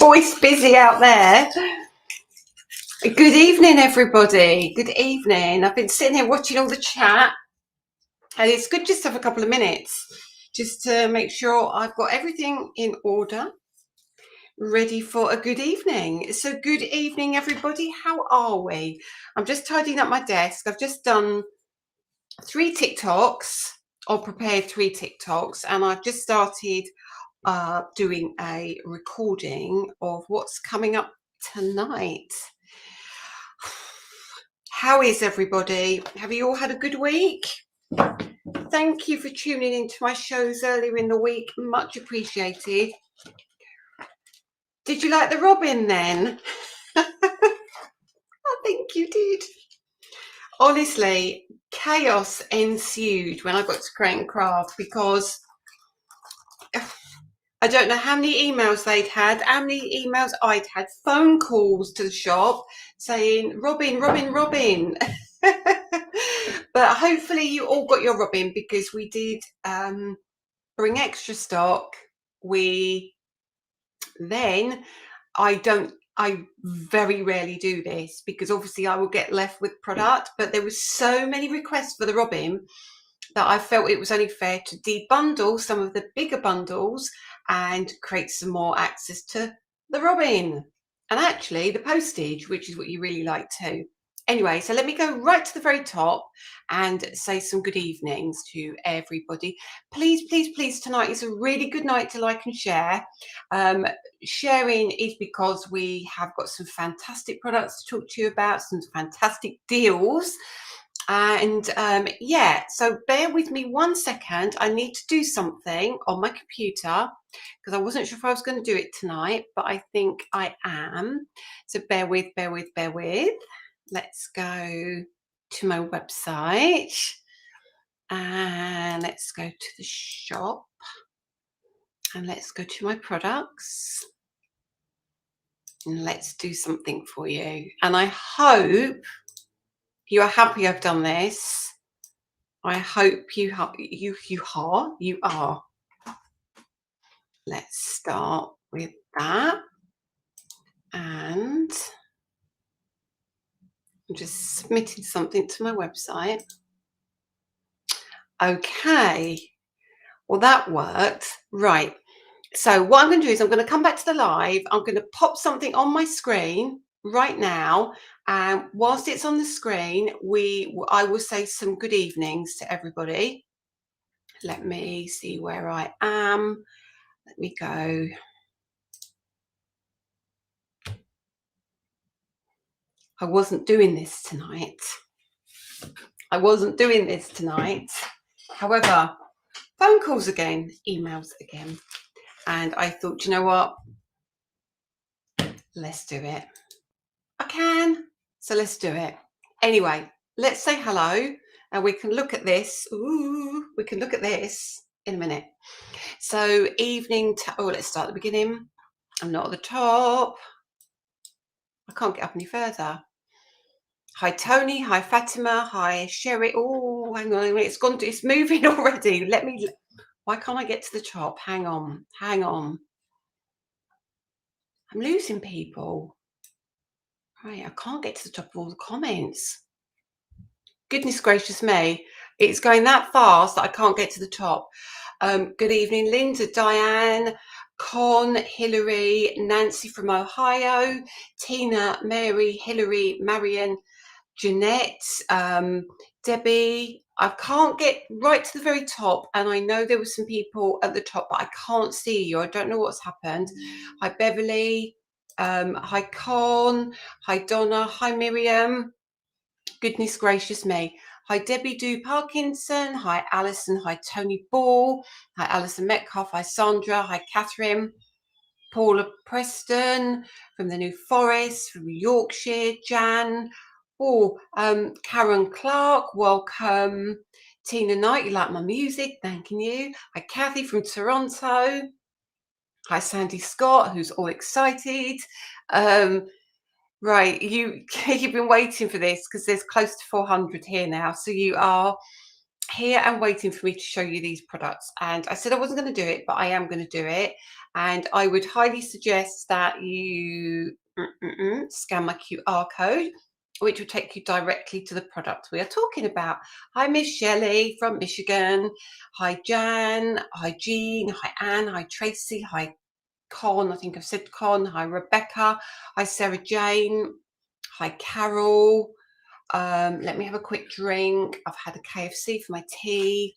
voice busy out there. Good evening, everybody. Good evening. I've been sitting here watching all the chat, and it's good just to have a couple of minutes just to make sure I've got everything in order, ready for a good evening. So good evening, everybody. How are we? I'm just tidying up my desk. I've just done 3 TikToks, or prepared 3 TikToks, and I've just started doing a recording of what's coming up tonight. How is everybody? Have you all had a good week? Thank you for tuning into my shows earlier in the week. Much appreciated. Did you like the robin then? I think you did. Honestly, chaos ensued when I got to Create and Craft because I don't know how many emails they'd had, how many emails I'd had, phone calls to the shop saying, Robin, Robin, Robin. But hopefully you all got your robin, because we did bring extra stock. I very rarely do this because obviously I will get left with product, but there was so many requests for the robin that I felt it was only fair to debundle some of the bigger bundles and create some more access to the robin and actually the postage, which is what you really like too. Anyway, so let me go right to the very top and say some good evenings to everybody. Please, please, please, tonight is a really good night to like and share. Sharing is because we have got some fantastic products to talk to you about, some fantastic deals. And yeah, so bear with me 1 second. I need to do something on my computer because I wasn't sure if I was going to do it tonight, but I think I am. So bear with. Let's go to my website and let's go to the shop and let's go to my products and let's do something for you. And I hope you are happy I've done this. I hope you are. Let's start with that. And I'm just submitting something to my website. Okay. Well, that worked. Right. So what I'm going to do is I'm going to come back to the live. I'm going to pop something on my screen right now. And whilst it's on the screen, I will say some good evenings to everybody. Let me see where I am. Let me go. I wasn't doing this tonight. However, phone calls again, emails again. And I thought, you know what? Let's do it. I can. So let's do it. Anyway, let's say hello and we can look at this. Ooh, we can look at this in a minute. So evening, let's start at the beginning. I'm not at the top. I can't get up any further. Hi Tony, hi Fatima, hi Sherry. Oh, hang on, it's moving already. Why can't I get to the top? Hang on. I'm losing people. Right, I can't get to the top of all the comments. Goodness gracious me. It's going that fast that I can't get to the top. Good evening, Linda, Diane, Con, Hillary, Nancy from Ohio, Tina, Mary, Hillary, Marion, Jeanette, Debbie. I can't get right to the very top, and I know there were some people at the top, but I can't see you. I don't know what's happened. Hi Beverly, hi Con, hi Donna, hi Miriam. Goodness gracious me. Hi Debbie Do Parkinson, hi Alison, hi Tony Ball, hi Alison Metcalf, hi Sandra, hi Catherine, Paula Preston from the New Forest, from Yorkshire, Jan, Karen Clark, welcome. Tina Knight, you like my music, thanking you. Hi Kathy from Toronto. Hi Sandy Scott, who's all excited. Right, you've been waiting for this because there's close to 400 here now. So you are here and waiting for me to show you these products. And I said I wasn't going to do it, but I am going to do it. And I would highly suggest that you scan my QR code, which will take you directly to the product we are talking about. Hi, Miss Shelley from Michigan. Hi, Jan. Hi, Jean. Hi, Anne. Hi, Tracy. Hi, Con. I think I've said Con. Hi, Rebecca. Hi, Sarah Jane. Hi, Carol. Let me have a quick drink. I've had a KFC for my tea.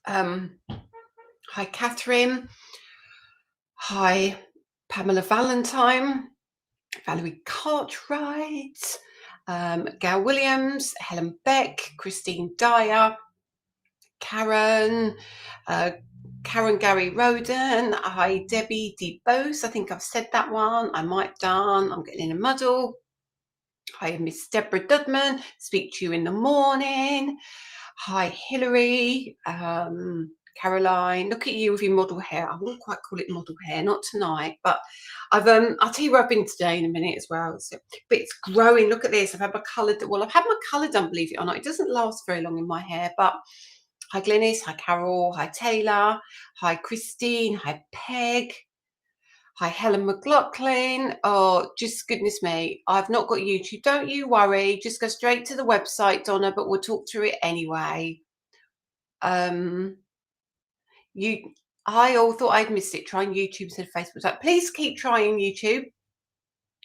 Hi, Catherine. Hi, Pamela Valentine. Valerie Cartwright. Gail Williams. Helen Beck. Christine Dyer. Karen. Karen Gary Roden. Hi, Debbie DeBose. I think I've said that one. I might have done. I'm getting in a muddle. Hi, Miss Deborah Dudman. Speak to you in the morning. Hi, Hilary. Caroline. Look at you with your model hair. I wouldn't quite call it model hair, not tonight, but I'll tell you where I've been today in a minute as well. But it's growing. Look at this. I've had my colour. Well, I've had my colour done, believe it or not. It doesn't last very long in my hair, but hi, Glenys. Hi, Carol. Hi, Taylor. Hi, Christine. Hi, Peg. Hi, Helen McLaughlin. Oh, just goodness me. I've not got YouTube. Don't you worry. Just go straight to the website, Donna, but we'll talk through it anyway. I all thought I'd missed it trying YouTube instead of Facebook. So please keep trying YouTube,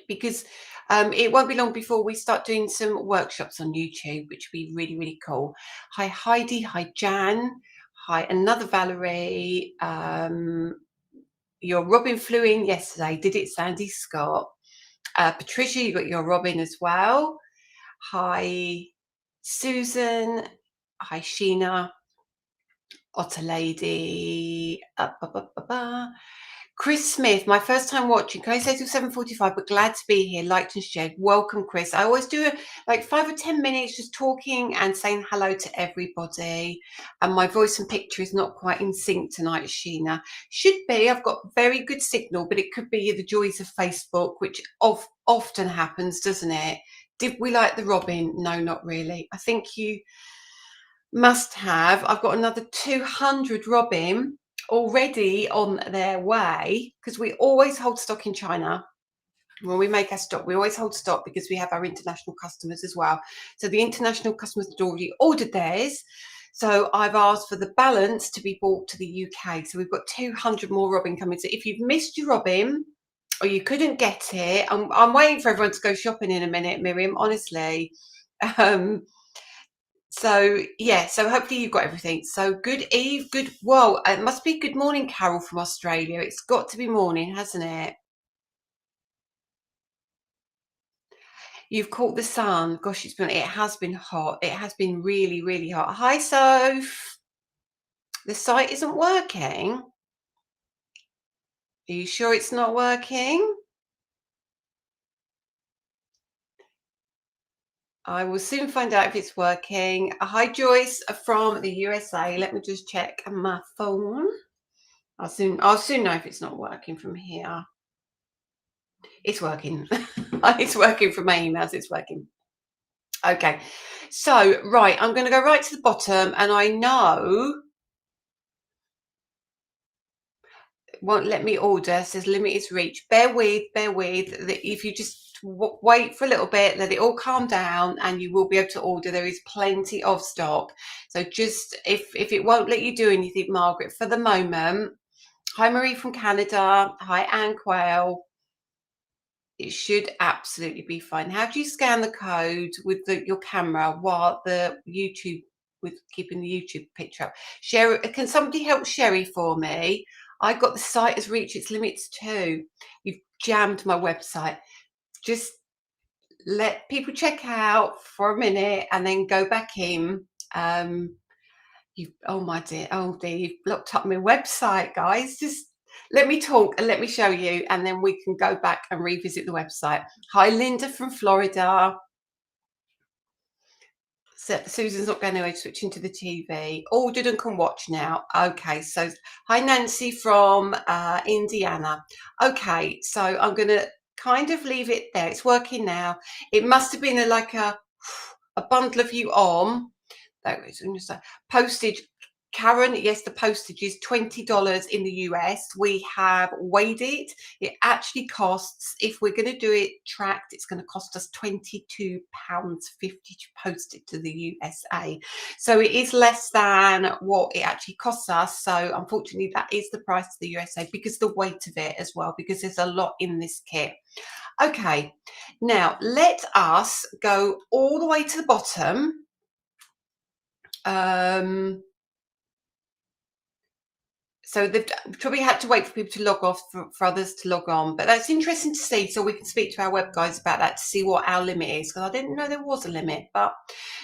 because it won't be long before we start doing some workshops on YouTube, which would be really, really cool. Hi, Heidi. Hi, Jan. Hi, another Valerie. Your Robin flew in yesterday. Did it, Sandy Scott? Patricia, you got your Robin as well. Hi, Susan. Hi, Sheena. Otter Lady. Chris Smith, my first time watching. Can I say till 7:45? But glad to be here. Liked and shared. Welcome, Chris. I always do like 5 or 10 minutes just talking and saying hello to everybody. And my voice and picture is not quite in sync tonight, Sheena. Should be. I've got very good signal, but it could be the joys of Facebook, which often happens, doesn't it? Did we like the Robin? No, not really. I think you must have. I've got another 200 Robin already on their way, because we always hold stock in China. When we make our stock, we always hold stock because we have our international customers as well. So the international customers had already ordered theirs. So I've asked for the balance to be brought to the UK. So we've got 200 more Robin coming. So if you've missed your Robin or you couldn't get it, I'm waiting for everyone to go shopping in a minute, Miriam, honestly. So yeah, so hopefully you've got everything. So good eve, well, it must be good morning, Carol from Australia. It's got to be morning, hasn't it? You've caught the sun. Gosh, it has been hot. It has been really, really hot. Hi, Soph. The site isn't working. Are you sure it's not working? I will soon find out if it's working. Hi, Joyce from the USA. Let me just check my phone. I'll soon know if it's not working from here. It's working. It's working from my emails. It's working. Okay. So, right, I'm going to go right to the bottom, and I know it won't let me order. It says limit is reach. Bear with. If you just wait for a little bit, let it all calm down, and you will be able to order. There is plenty of stock. So just if it won't let you do anything, Margaret, for the moment. Hi, Marie from Canada. Hi, Anne Quayle. It should absolutely be fine. How do you scan the code with your camera while the YouTube, with keeping the YouTube picture up? Sherry, can somebody help Sherry for me? I got the site has reached its limits too. You've jammed my website. Just let people check out for a minute and then go back in. Oh my dear, you've blocked up my website, guys. Just let me talk and let me show you, and then we can go back and revisit the website. Hi, Linda from Florida. Susan's not going to switch into the TV. Ordered and can watch now. Okay, so hi, Nancy from Indiana. Okay, so I'm going to kind of leave it there. It's working now. It must have been like a a bundle of you on. That was postage. Karen, yes, the postage is $20 in the US. We have weighed it. It actually costs, if we're going to do it tracked, it's going to cost us £22.50 to post it to the USA. So it is less than what it actually costs us. So unfortunately, that is the price to the USA because of the weight of it as well, because there's a lot in this kit. Okay, now let us go all the way to the bottom. So they've probably had to wait for people to log off for others to log on, but that's interesting to see, so we can speak to our web guys about that to see what our limit is, because I didn't know there was a limit. But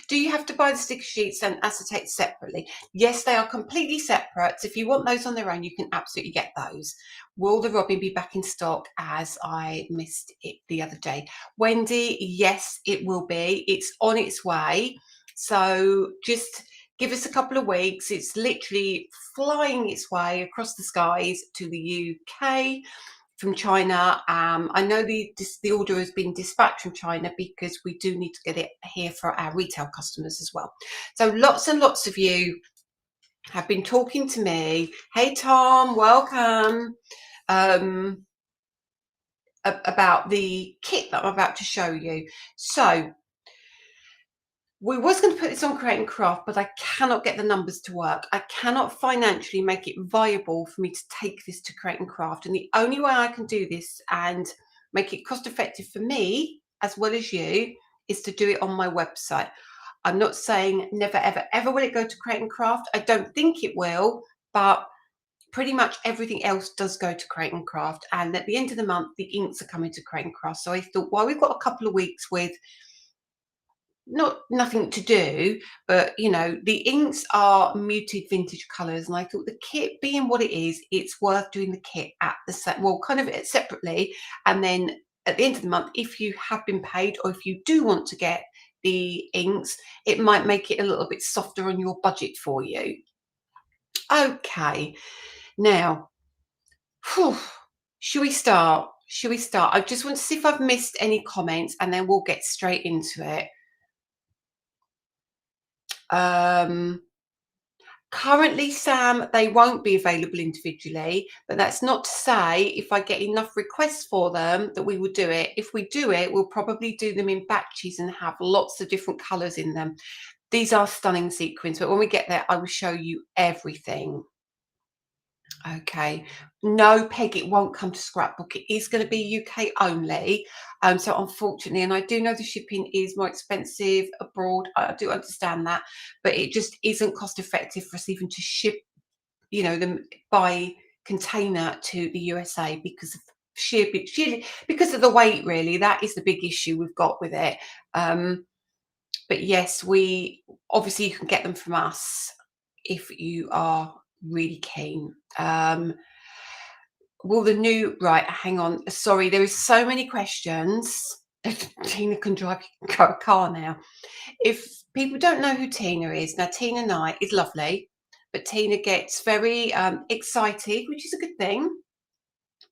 do you have to buy the sticker sheets and acetate separately? Yes, they are completely separate. So if you want those on their own, you can absolutely get those. Will the Robin be back in stock, as I missed it the other day? Wendy, yes, it will be. It's on its way. So just give us a couple of weeks. It's literally flying its way across the skies to the UK from China. I know the order has been dispatched from China because we do need to get it here for our retail customers as well. So lots and lots of you have been talking to me. Hey Tom, welcome. About the kit that I'm about to show you. So we was going to put this on Create and Craft, but I cannot get the numbers to work. I cannot financially make it viable for me to take this to Create and Craft. And the only way I can do this and make it cost effective for me, as well as you, is to do it on my website. I'm not saying never, ever, ever will it go to Create and Craft. I don't think it will, but pretty much everything else does go to Create and Craft. And at the end of the month, the inks are coming to Create and Craft. So I thought, well, we've got a couple of weeks with nothing to do, but you know, the inks are muted vintage colors, and I thought the kit being what it is, it's worth doing the kit at the set, well, kind of separately, and then at the end of the month, if you have been paid or if you do want to get the inks, it might make it a little bit softer on your budget for you. Okay, now should we start? I just want to see if I've missed any comments, and then we'll get straight into it. Currently, Sam, they won't be available individually, but that's not to say if I get enough requests for them that we will do it. If we do it, we'll probably do them in batches and have lots of different colours in them. These are stunning sequins, but when we get there, I will show you everything. Okay, no, Peg, it won't come to Scrapbook. It is going to be UK only. So unfortunately, and I do know the shipping is more expensive abroad. I do understand that, but it just isn't cost effective for us even to ship, you know, them by container to the USA because of because of the weight. Really, that is the big issue we've got with it. But yes, we obviously you can get them from us if you are really keen. Will the new, right, hang on, sorry, there is so many questions. Tina can drive a car now. If people don't know who Tina is, now Tina Knight is lovely, but Tina gets very excited, which is a good thing.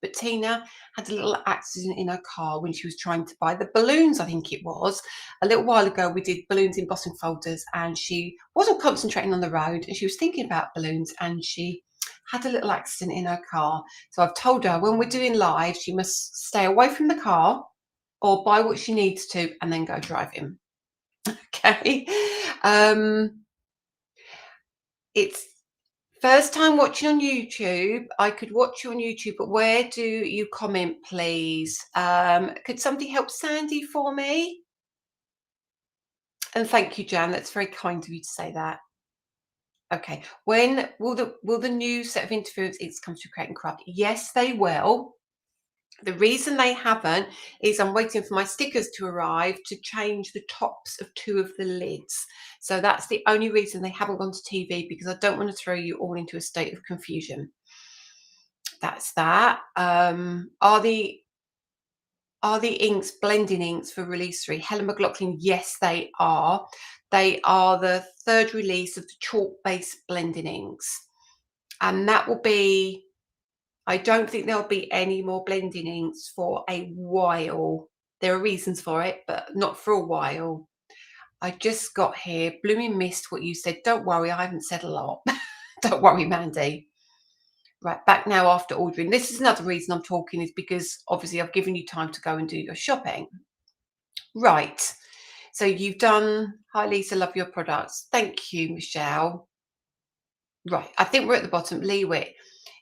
But Tina had a little accident in her car when she was trying to buy the balloons, I think it was. A little while ago, we did balloons in embossing folders, and she wasn't concentrating on the road, and she was thinking about balloons, and she had a little accident in her car. So I've told her when we're doing live, she must stay away from the car or buy what she needs to and then go driving. Okay. It's first time watching on YouTube. I could watch you on YouTube, but where do you comment, please? Could somebody help Sandy for me? And thank you, Jan. That's very kind of you to say that. Okay. When will the new set of interference inks come to Create and Craft? Yes, they will. The reason they haven't is I'm waiting for my stickers to arrive to change the tops of 2 of the lids. So that's the only reason they haven't gone to TV, because I don't want to throw you all into a state of confusion. That's that. Are the inks blending inks for release 3? Helen McLaughlin, yes, they are. They are the 3rd release of the chalk-based blending inks. And that will be, I don't think there'll be any more blending inks for a while. There are reasons for it, but not for a while. I just got here, blooming missed what you said. Don't worry, I haven't said a lot. Don't worry, Mandy. Right, back now after ordering. This is another reason I'm talking, is because obviously I've given you time to go and do your shopping. Right, so you've done, hi Lisa, love your products. Thank you, Michelle. Right, I think we're at the bottom. Leewit,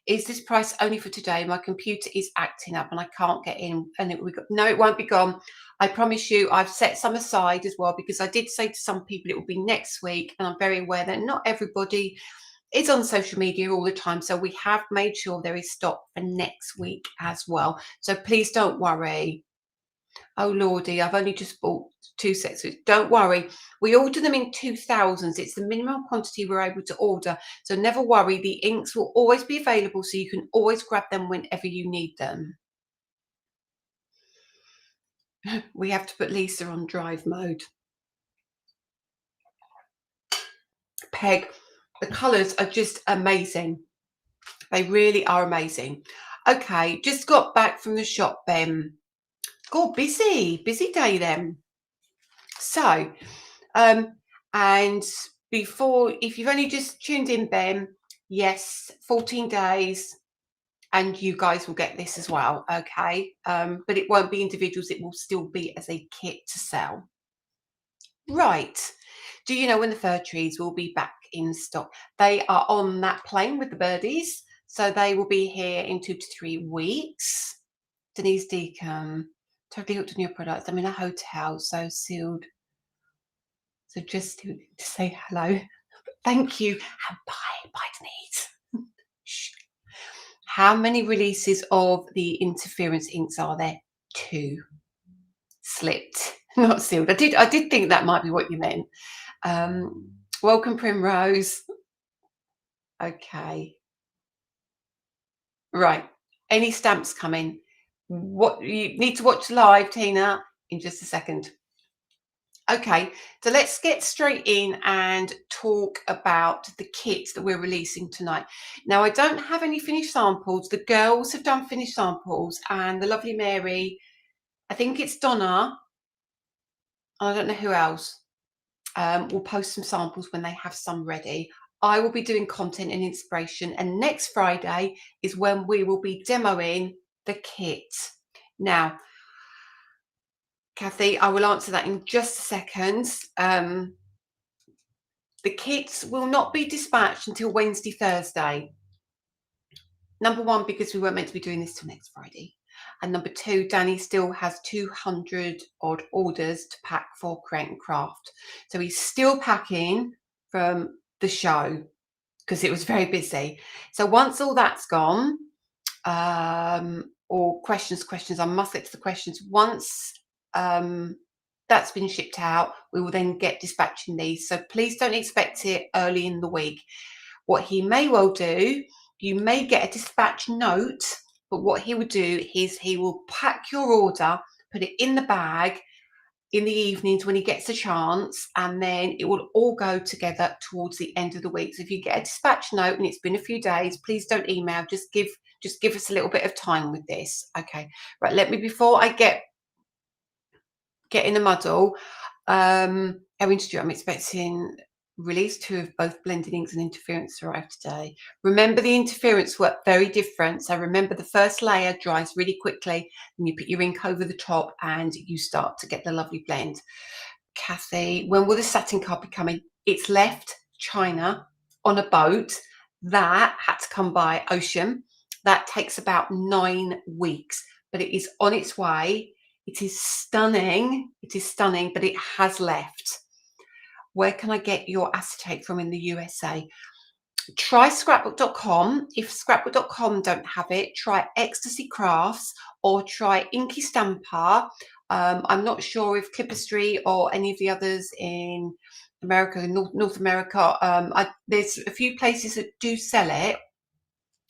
is this price only for today? My computer is acting up and I can't get in. And no, it won't be gone. I promise you, I've set some aside as well, because I did say to some people it will be next week. And I'm very aware that not everybody is on social media all the time. So we have made sure there is stock for next week as well. So please don't worry. Oh lordy, I've only just bought 2 sets. Don't worry, we order them in 2000s. It's the minimum quantity we're able to order, so never worry. The inks will always be available, so you can always grab them whenever you need them. We have to put Lisa on drive mode. Peg, the colours are just amazing. They really are amazing. Okay, just got back from the shop, Ben. God, busy day then. So, and before, if you've only just tuned in, Ben, yes, 14 days, and you guys will get this as well, okay? But it won't be individuals, it will still be as a kit to sell. Right. Do you know when the fir trees will be back in stock? They are on that plane with the birdies, so they will be here in 2 to 3 weeks. Denise Deacon, totally hooked on your products. I'm in a hotel, so sealed. So just to say hello. Thank you. And bye, Denise. Shh. How many releases of the interference inks are there? 2. Slipped, not sealed. I did think that might be what you meant. Welcome, Primrose. Okay. Right. Any stamps coming? What you need to watch live, Tina, in just a second. Okay, so let's get straight in and talk about the kits that we're releasing tonight. Now, I don't have any finished samples. The girls have done finished samples, and the lovely Mary, I think it's Donna, I don't know who else, will post some samples when they have some ready. I will be doing content and inspiration, and next Friday is when we will be demoing the kit. Now, Kathy, I will answer that in just a second. The kits will not be dispatched until Wednesday, Thursday. Number one, because we weren't meant to be doing this till next Friday. And number two, Danny still has 200 odd orders to pack for Create and Craft. So he's still packing from the show because it was very busy. So once all that's gone, or questions, I must get to the questions. Once that's been shipped out, we will then get dispatching these. So please don't expect it early in the week. What he may well do, you may get a dispatch note, but what he will do is he will pack your order, put it in the bag in the evenings when he gets a chance, and then it will all go together towards the end of the week. So if you get a dispatch note and it's been a few days, please don't email, just give us a little bit of time with this. Okay, right, let me, before I get in a muddle, Erin Stewart, I'm expecting release 2 of both blended inks and interference to arrive today. Remember, the interference work very different. So remember, the first layer dries really quickly, and you put your ink over the top and you start to get the lovely blend. Kathy, when will the satin card be coming? It's left China on a boat that had to come by ocean. That takes about 9 weeks, but it is on its way. It is stunning. It is stunning, but it has left. Where can I get your acetate from in the USA? Try scrapbook.com. If scrapbook.com don't have it, try Ecstasy Crafts or try Inky Stamper. I'm not sure if Clipperstry or any of the others in America, North America, there's a few places that do sell it,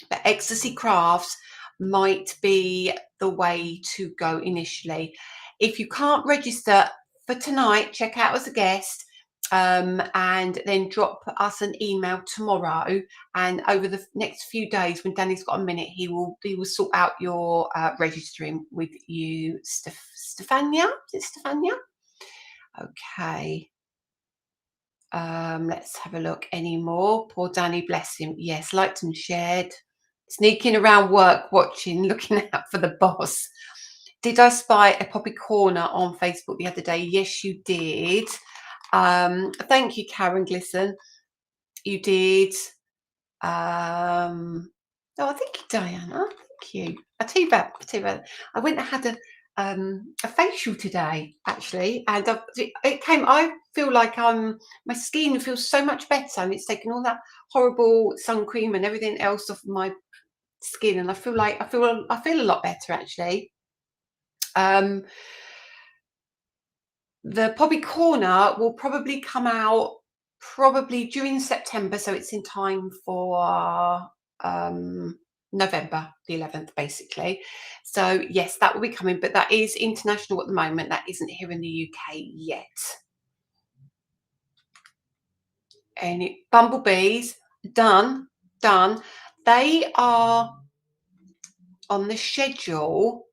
but Ecstasy Crafts might be the way to go initially. If you can't register for tonight, check out as a guest, and then drop us an email tomorrow, and over the next few days when Danny's got a minute, he will sort out your registering with you. Stefania, is it Stefania? Okay, Let's have a look. Any more? Poor Danny, bless him. Yes, liked and shared. Sneaking around work, watching, looking out for the boss. Did I spy a poppy corner on Facebook the other day? Yes, you did. Thank you, Karen Glisson. You did. Oh, thank you, Diana. Thank you. I tell you about. I went and had a facial today, actually, and it came. I feel like my skin feels so much better, and it's taken all that horrible sun cream and everything else off my skin, and I feel a lot better, actually. The Poppy Corner will probably come out during September, so it's in time for November the 11th, basically. So yes, that will be coming, but that is international at the moment. That isn't here in the UK yet. And bumblebees, done. They are on the schedule.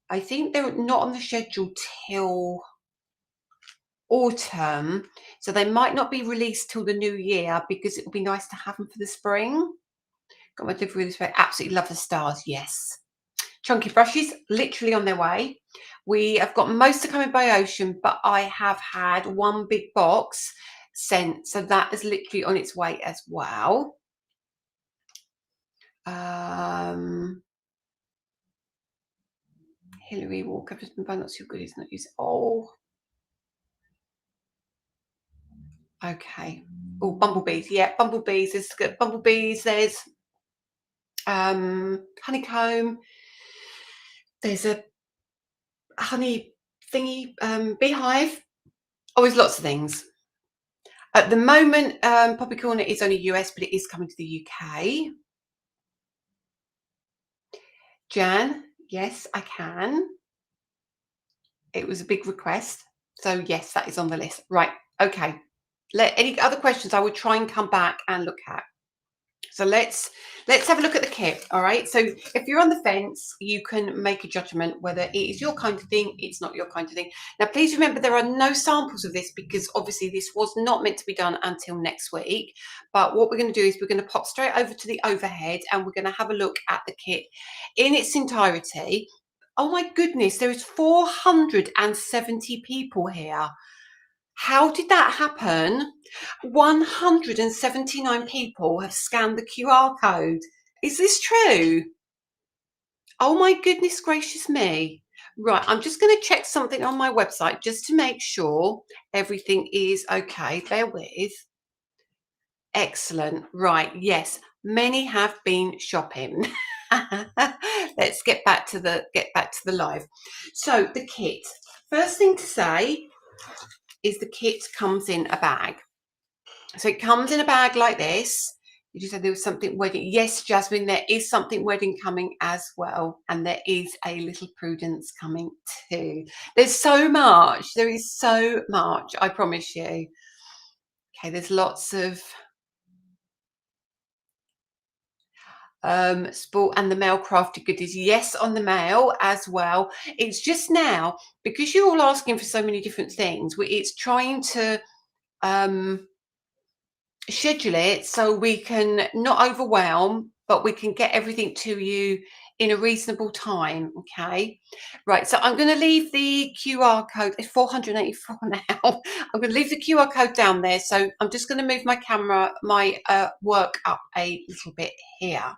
I think they're not on the schedule till autumn, so they might not be released till the new year, because it would be nice to have them for the spring. Got my delivery this way. Absolutely love the stars. Yes. Chunky brushes literally on their way. We have got most are coming by ocean, but I have had one big box sent, so that is literally on its way as well. Hillary Walker, I've just been buying lots of goodies, not use. Oh, okay. Oh, bumblebees. Yeah, bumblebees. There's good bumblebees. There's honeycomb. There's a honey thingy, beehive. Oh, there's lots of things. At the moment, Poppy Corner is only US, but it is coming to the UK. Jan, yes, I can. It was a big request. So yes, that is on the list. Right, okay. Any other questions I would try and come back and look at. So let's have a look at the kit. All right, so if you're on the fence, you can make a judgment whether it is your kind of thing, it's not your kind of thing. Now please remember, there are no samples of this, because obviously this was not meant to be done until next week. But what we're going to do is we're going to pop straight over to the overhead, and we're going to have a look at the kit in its entirety. Oh my goodness, there is 470 people here. How did that happen? 179 people have scanned the QR code. Is this true? Oh my goodness gracious me. Right, I'm just going to check something on my website just to make sure everything is okay. Bear with. Excellent. Right, yes, many have been shopping. Let's get back to the live. So the kit. First thing to say is the kit comes in a bag. So it comes in a bag like this. Did you say there was something wedding? Yes, Jasmine, there is something wedding coming as well. And there is a little Prudence coming too. There's so much. There is so much, I promise you. Okay, there's lots of sport and the male crafted goodies. Yes, on the male as well. It's just now, because you're all asking for so many different things, it's trying to schedule it so we can not overwhelm, but we can get everything to you in a reasonable time. Okay, right, so I'm going to leave the QR code. It's 484 now. I'm going to leave the QR code down there, so I'm just going to move my camera, my work up a little bit here.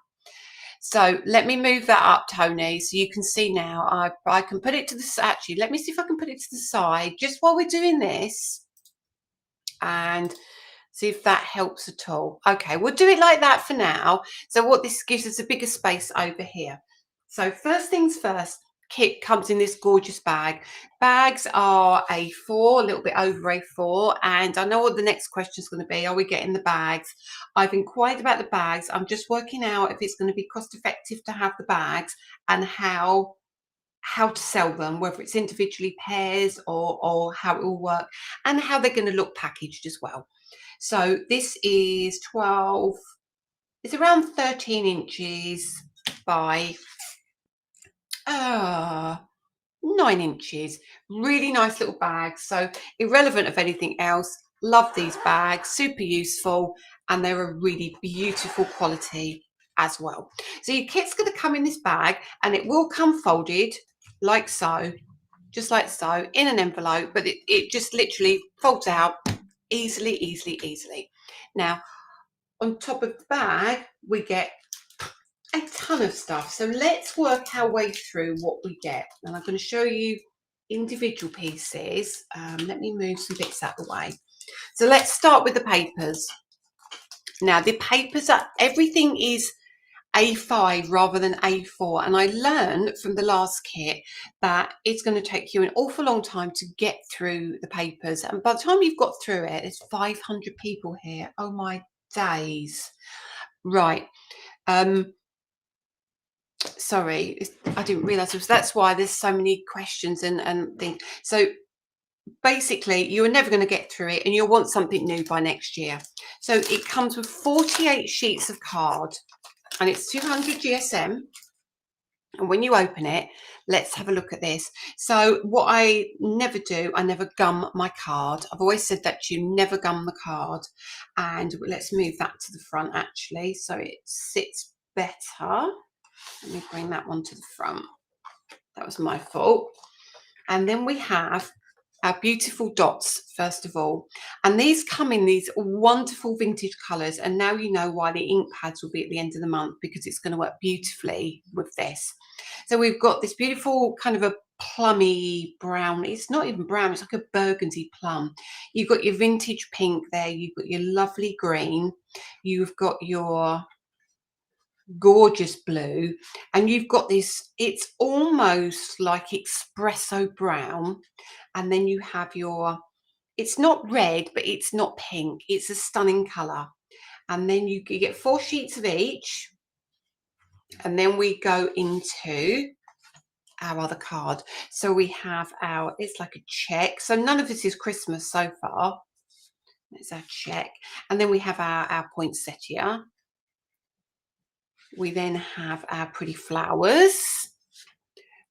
So let me move that up, Tony, so you can see now. I can put it to the, actually, let me see if I can put it to the side just while we're doing this, and see if that helps at all. Okay, we'll do it like that for now. So what this gives us, a bigger space over here. So first things first, kit comes in this gorgeous bag. Bags are A4, a little bit over A4, and I know what the next question is going to be. Are we getting the bags? I've inquired about the bags. I'm just working out if it's going to be cost effective to have the bags, and how to sell them, whether it's individually pairs or how it will work, and how they're going to look packaged as well. So this is 12, it's around 13 inches by 9 inches. Really nice little bag. So irrelevant of anything else, Love these bags, super useful, and they're a really beautiful quality as well. So your kit's going to come in this bag, and it will come folded like so, just like so, in an envelope, but it just literally folds out easily, easily, easily. Now, on top of the bag, we get a ton of stuff. So let's work our way through what we get. And I'm going to show you individual pieces. Let me move some bits out of the way. So let's start with the papers. Now, the papers are, everything is A5 rather than A4. And I learned from the last kit that it's going to take you an awful long time to get through the papers. And by the time you've got through it, there's 500 people here. Oh my days. Right. Sorry, I didn't realise. That's why there's so many questions and things. So basically, you're never going to get through it, and you'll want something new by next year. So it comes with 48 sheets of card, and it's 200 GSM. And when you open it, let's have a look at this. So what I never do, I never gum my card. I've always said that you never gum the card. And let's move that to the front, actually, so it sits better. Let me bring that one to the front. That was my fault. And then we have our beautiful dots, first of all. And these come in these wonderful vintage colours. And now you know why the ink pads will be at the end of the month, because it's going to work beautifully with this. So we've got this beautiful kind of a plummy brown. It's not even brown, it's like a burgundy plum. You've got your vintage pink there. You've got your lovely green. You've got your gorgeous blue, and you've got this, it's almost like espresso brown, and then you have your, it's not red but it's not pink, it's a stunning color. And then you get 4 sheets of each, and then we go into our other card. So we have our, it's like a check, so none of this is Christmas so far. It's our check, and then we have our poinsettia. We then have our pretty flowers.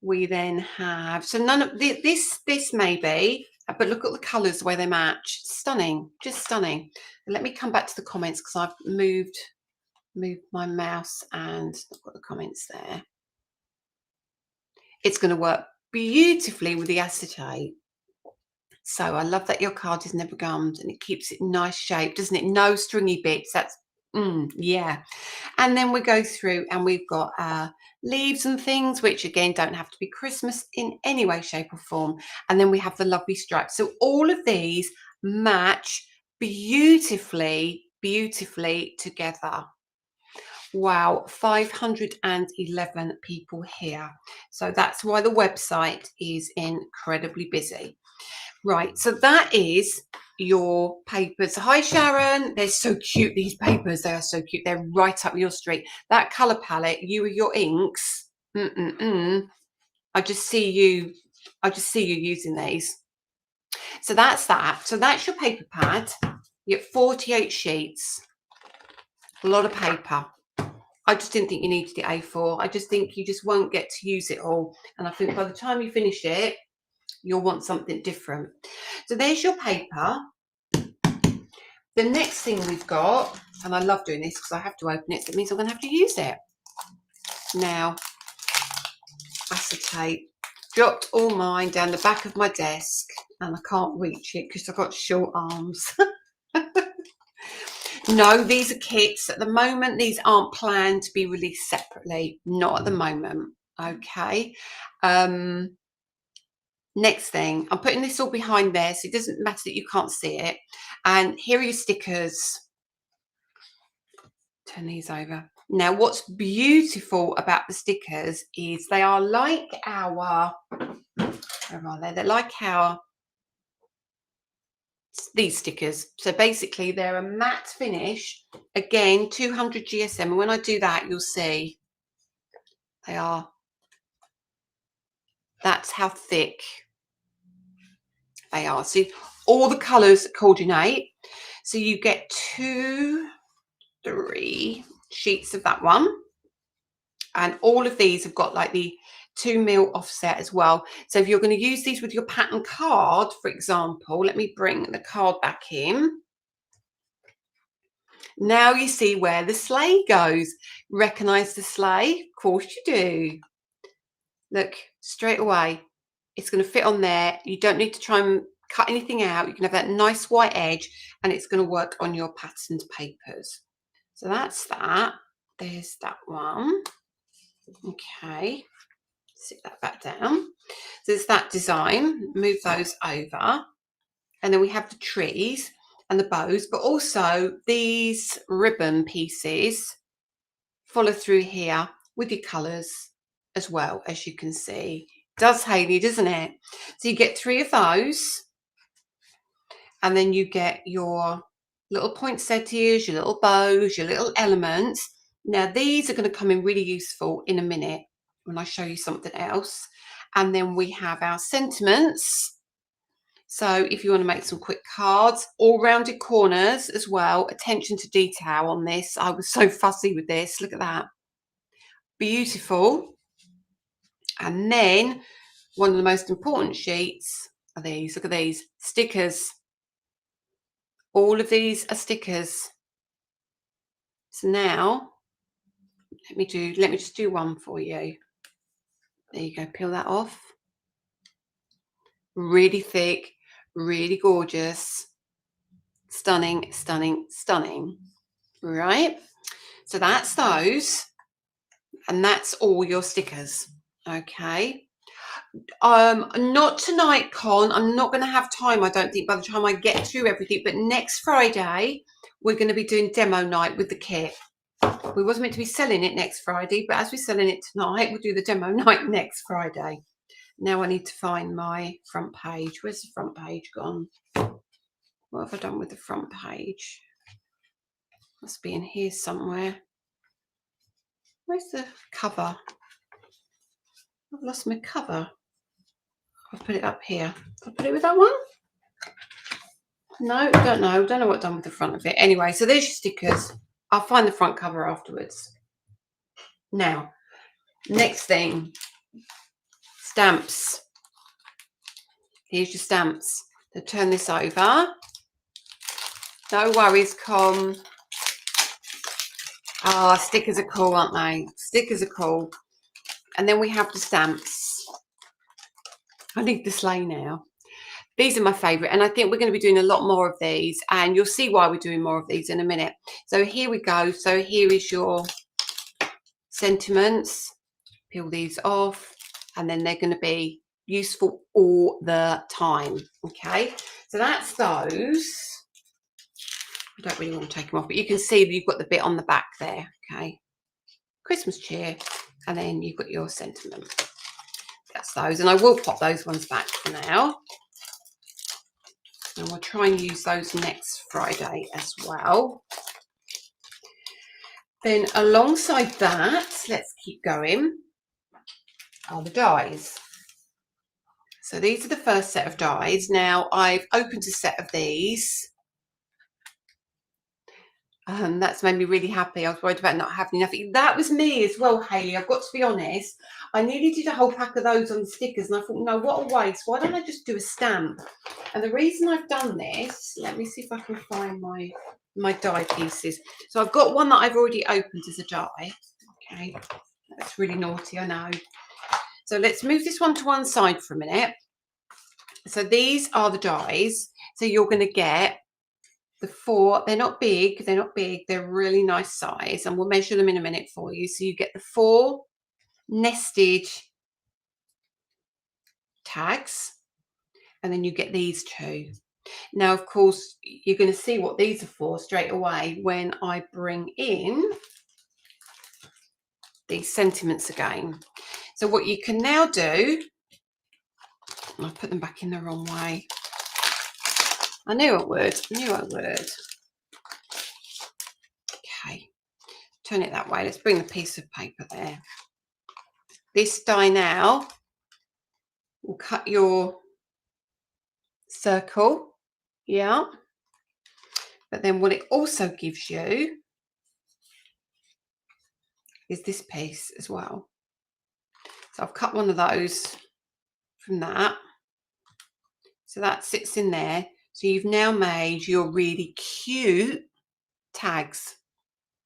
We then have, so none of this may be, but look at the colours, the way they match. Stunning, just stunning. Let me come back to the comments, because I've moved my mouse and I've got the comments there. It's going to work beautifully with the acetate. So I love that your card is never gummed, and it keeps it in nice shape, doesn't it? No stringy bits. That's yeah. And then we go through, and we've got our leaves and things, which again don't have to be Christmas in any way, shape or form. And then we have the lovely stripes. So all of these match beautifully, beautifully together. Wow, 511 people here. So that's why the website is incredibly busy. Right, so that is your papers. Hi Sharon, they're so cute, these papers. They are so cute. They're right up your street. That color palette, you with your inks. I just see you using these. So that's that. So that's your paper pad. You get 48 sheets. A lot of paper. I just didn't think you needed the A4. I just think you just won't get to use it all. And I think by the time you finish it, you'll want something different. So there's your paper. The next thing we've got, and I love doing this because I have to open it, so it means I'm going to have to use it. Now, acetate. Dropped all mine down the back of my desk, and I can't reach it because I've got short arms. No, these are kits. At the moment, these aren't planned to be released separately. Not at the moment. Okay. Next thing, I'm putting this all behind there, so it doesn't matter that you can't see it. And here are your stickers. Turn these over. Now, what's beautiful about the stickers is they are like our, where are they? They're like our, these stickers. So basically, they're a matte finish. Again, 200 GSM. And when I do that, you'll see they are, that's how thick they are. See, all the colours coordinate. So you get 2, 3 sheets of that one, and all of these have got like the 2mm offset as well. So if you're going to use these with your pattern card, for example, let me bring the card back in. Now you see where the sleigh goes. Recognize the sleigh? Of course you do. Look, straight away, it's going to fit on there. You don't need to try and cut anything out. You can have that nice white edge, and it's going to work on your patterned papers. So that's that. There's that one. Okay, sit that back down. So it's that design. Move those over. And then we have the trees and the bows, but also these ribbon pieces follow through here with your colours as well, as you can see. Does Hayley, doesn't it? So you get 3 of those, and then you get your little poinsettias, your little bows, your little elements. Now these are going to come in really useful in a minute when I show you something else. And then we have our sentiments. So if you want to make some quick cards, all rounded corners as well. Attention to detail on this. I was so fussy with this. Look at that. Beautiful. And then one of the most important sheets are these. Look at these stickers. All of these are stickers. So now let me just do one for you. There you go. Peel that off. Really thick, really gorgeous. Stunning, stunning, stunning. Right? So that's those. And that's all your stickers. Okay. Not tonight, Con. I'm not going to have time, I don't think, by the time I get through everything. But next Friday, we're going to be doing demo night with the kit. We wasn't meant to be selling it next Friday, but as we're selling it tonight, we'll do the demo night next Friday. Now I need to find my front page. Where's the front page gone? What have I done with the front page? Must be in here somewhere. Where's the cover? I've lost my cover. I'll put it up here. I'll put it with that one. No, don't know. Don't know what I've done with the front of it. Anyway, so there's your stickers. I'll find the front cover afterwards. Now, next thing, stamps. Here's your stamps. So turn this over. No worries, Com. Ah, stickers are cool, aren't they? Stickers are cool. And then we have the stamps. I need the sleigh now. These are my favourite, and I think we're going to be doing a lot more of these, and you'll see why we're doing more of these in a minute. So here we go. So here is your sentiments. Peel these off, and then they're going to be useful all the time. Okay, so that's those. I don't really want to take them off, but you can see that you've got the bit on the back there. Okay, Christmas cheer, and then you've got your sentiment. That's those, and I will pop those ones back for now. And we'll try and use those next Friday as well. Then alongside that, let's keep going, are the dies. So these are the first set of dies. Now I've opened a set of these. That's made me really happy. I was worried about not having enough. That was me as well, Hayley. I've got to be honest. I nearly did a whole pack of those on stickers, and I thought, no, what a waste. Why don't I just do a stamp? And the reason I've done this, let me see if I can find my die pieces. So I've got one that I've already opened as a die. Okay, that's really naughty, I know. So let's move this one to one side for a minute. So these are the dies. So you're going to get the 4, they're not big, they're really nice size, and we'll measure them in a minute for you. So you get the 4 nested tags, and then you get these 2. Now, of course, you're going to see what these are for straight away when I bring in these sentiments again. So what you can now do, I'll put them back in the wrong way. I knew I would. Okay, turn it that way. Let's bring the piece of paper there. This die now will cut your circle, yeah. But then what it also gives you is this piece as well. So I've cut one of those from that. So that sits in there. So you've now made your really cute tags.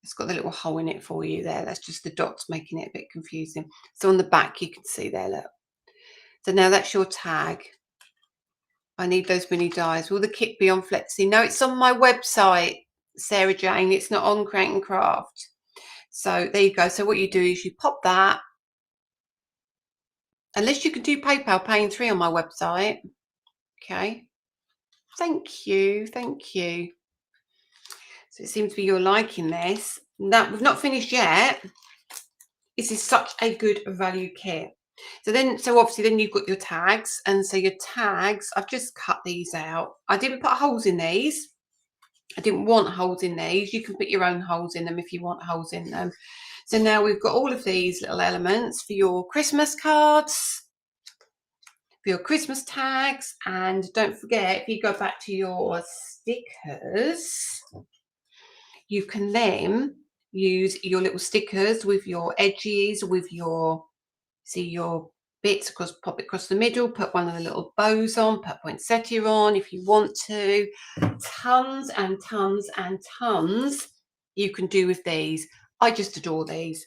It's got the little hole in it for you there. That's just the dots making it a bit confusing. So on the back, you can see there, look. So now that's your tag. I need those mini dies. Will the kit be on Flexi? No, it's on my website, Sarah Jane. It's not on Create and Craft. So there you go. So what you do is you pop that. Unless you can do PayPal paying 3 on my website. Okay. Thank you. Thank you. So it seems to be you're liking this. That we've not finished yet. This is such a good value kit. So obviously then you've got your tags, and so your tags, I've just cut these out. I didn't put holes in these. I didn't want holes in these. You can put your own holes in them if you want holes in them. So now we've got all of these little elements for your Christmas cards, for your Christmas tags, and don't forget, if you go back to your stickers, you can then use your little stickers with your edges, with your, see your bits across, pop it across the middle, put one of the little bows on, put poinsettia on if you want to. Tons and tons and tons you can do with these. I just adore these.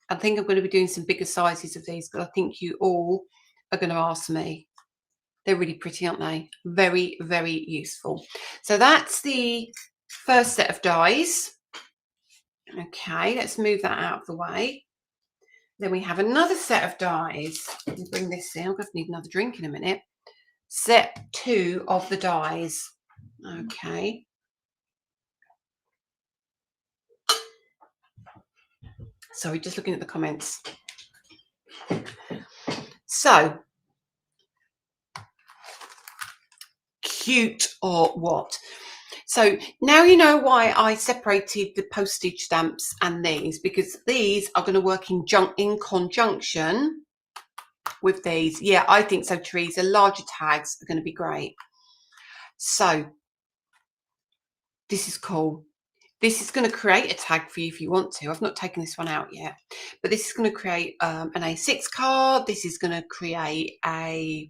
I think I'm going to be doing some bigger sizes of these, because I think you all are going to ask me. They're really pretty, aren't they? Very, very useful. So that's the first set of dies. Okay, let's move that out of the way. Then we have another set of dies. Let me bring this in. I'm going to need another drink in a minute. Set 2 of the dies. Okay. Sorry, just looking at the comments. So, cute or what? So now you know why I separated the postage stamps and these, because these are going to work in conjunction with these. Yeah, I think so, Teresa. Larger tags are going to be great. So this is cool. This is going to create a tag for you if you want to. I've not taken this one out yet, but this is going to create an A6 card. This is going to create a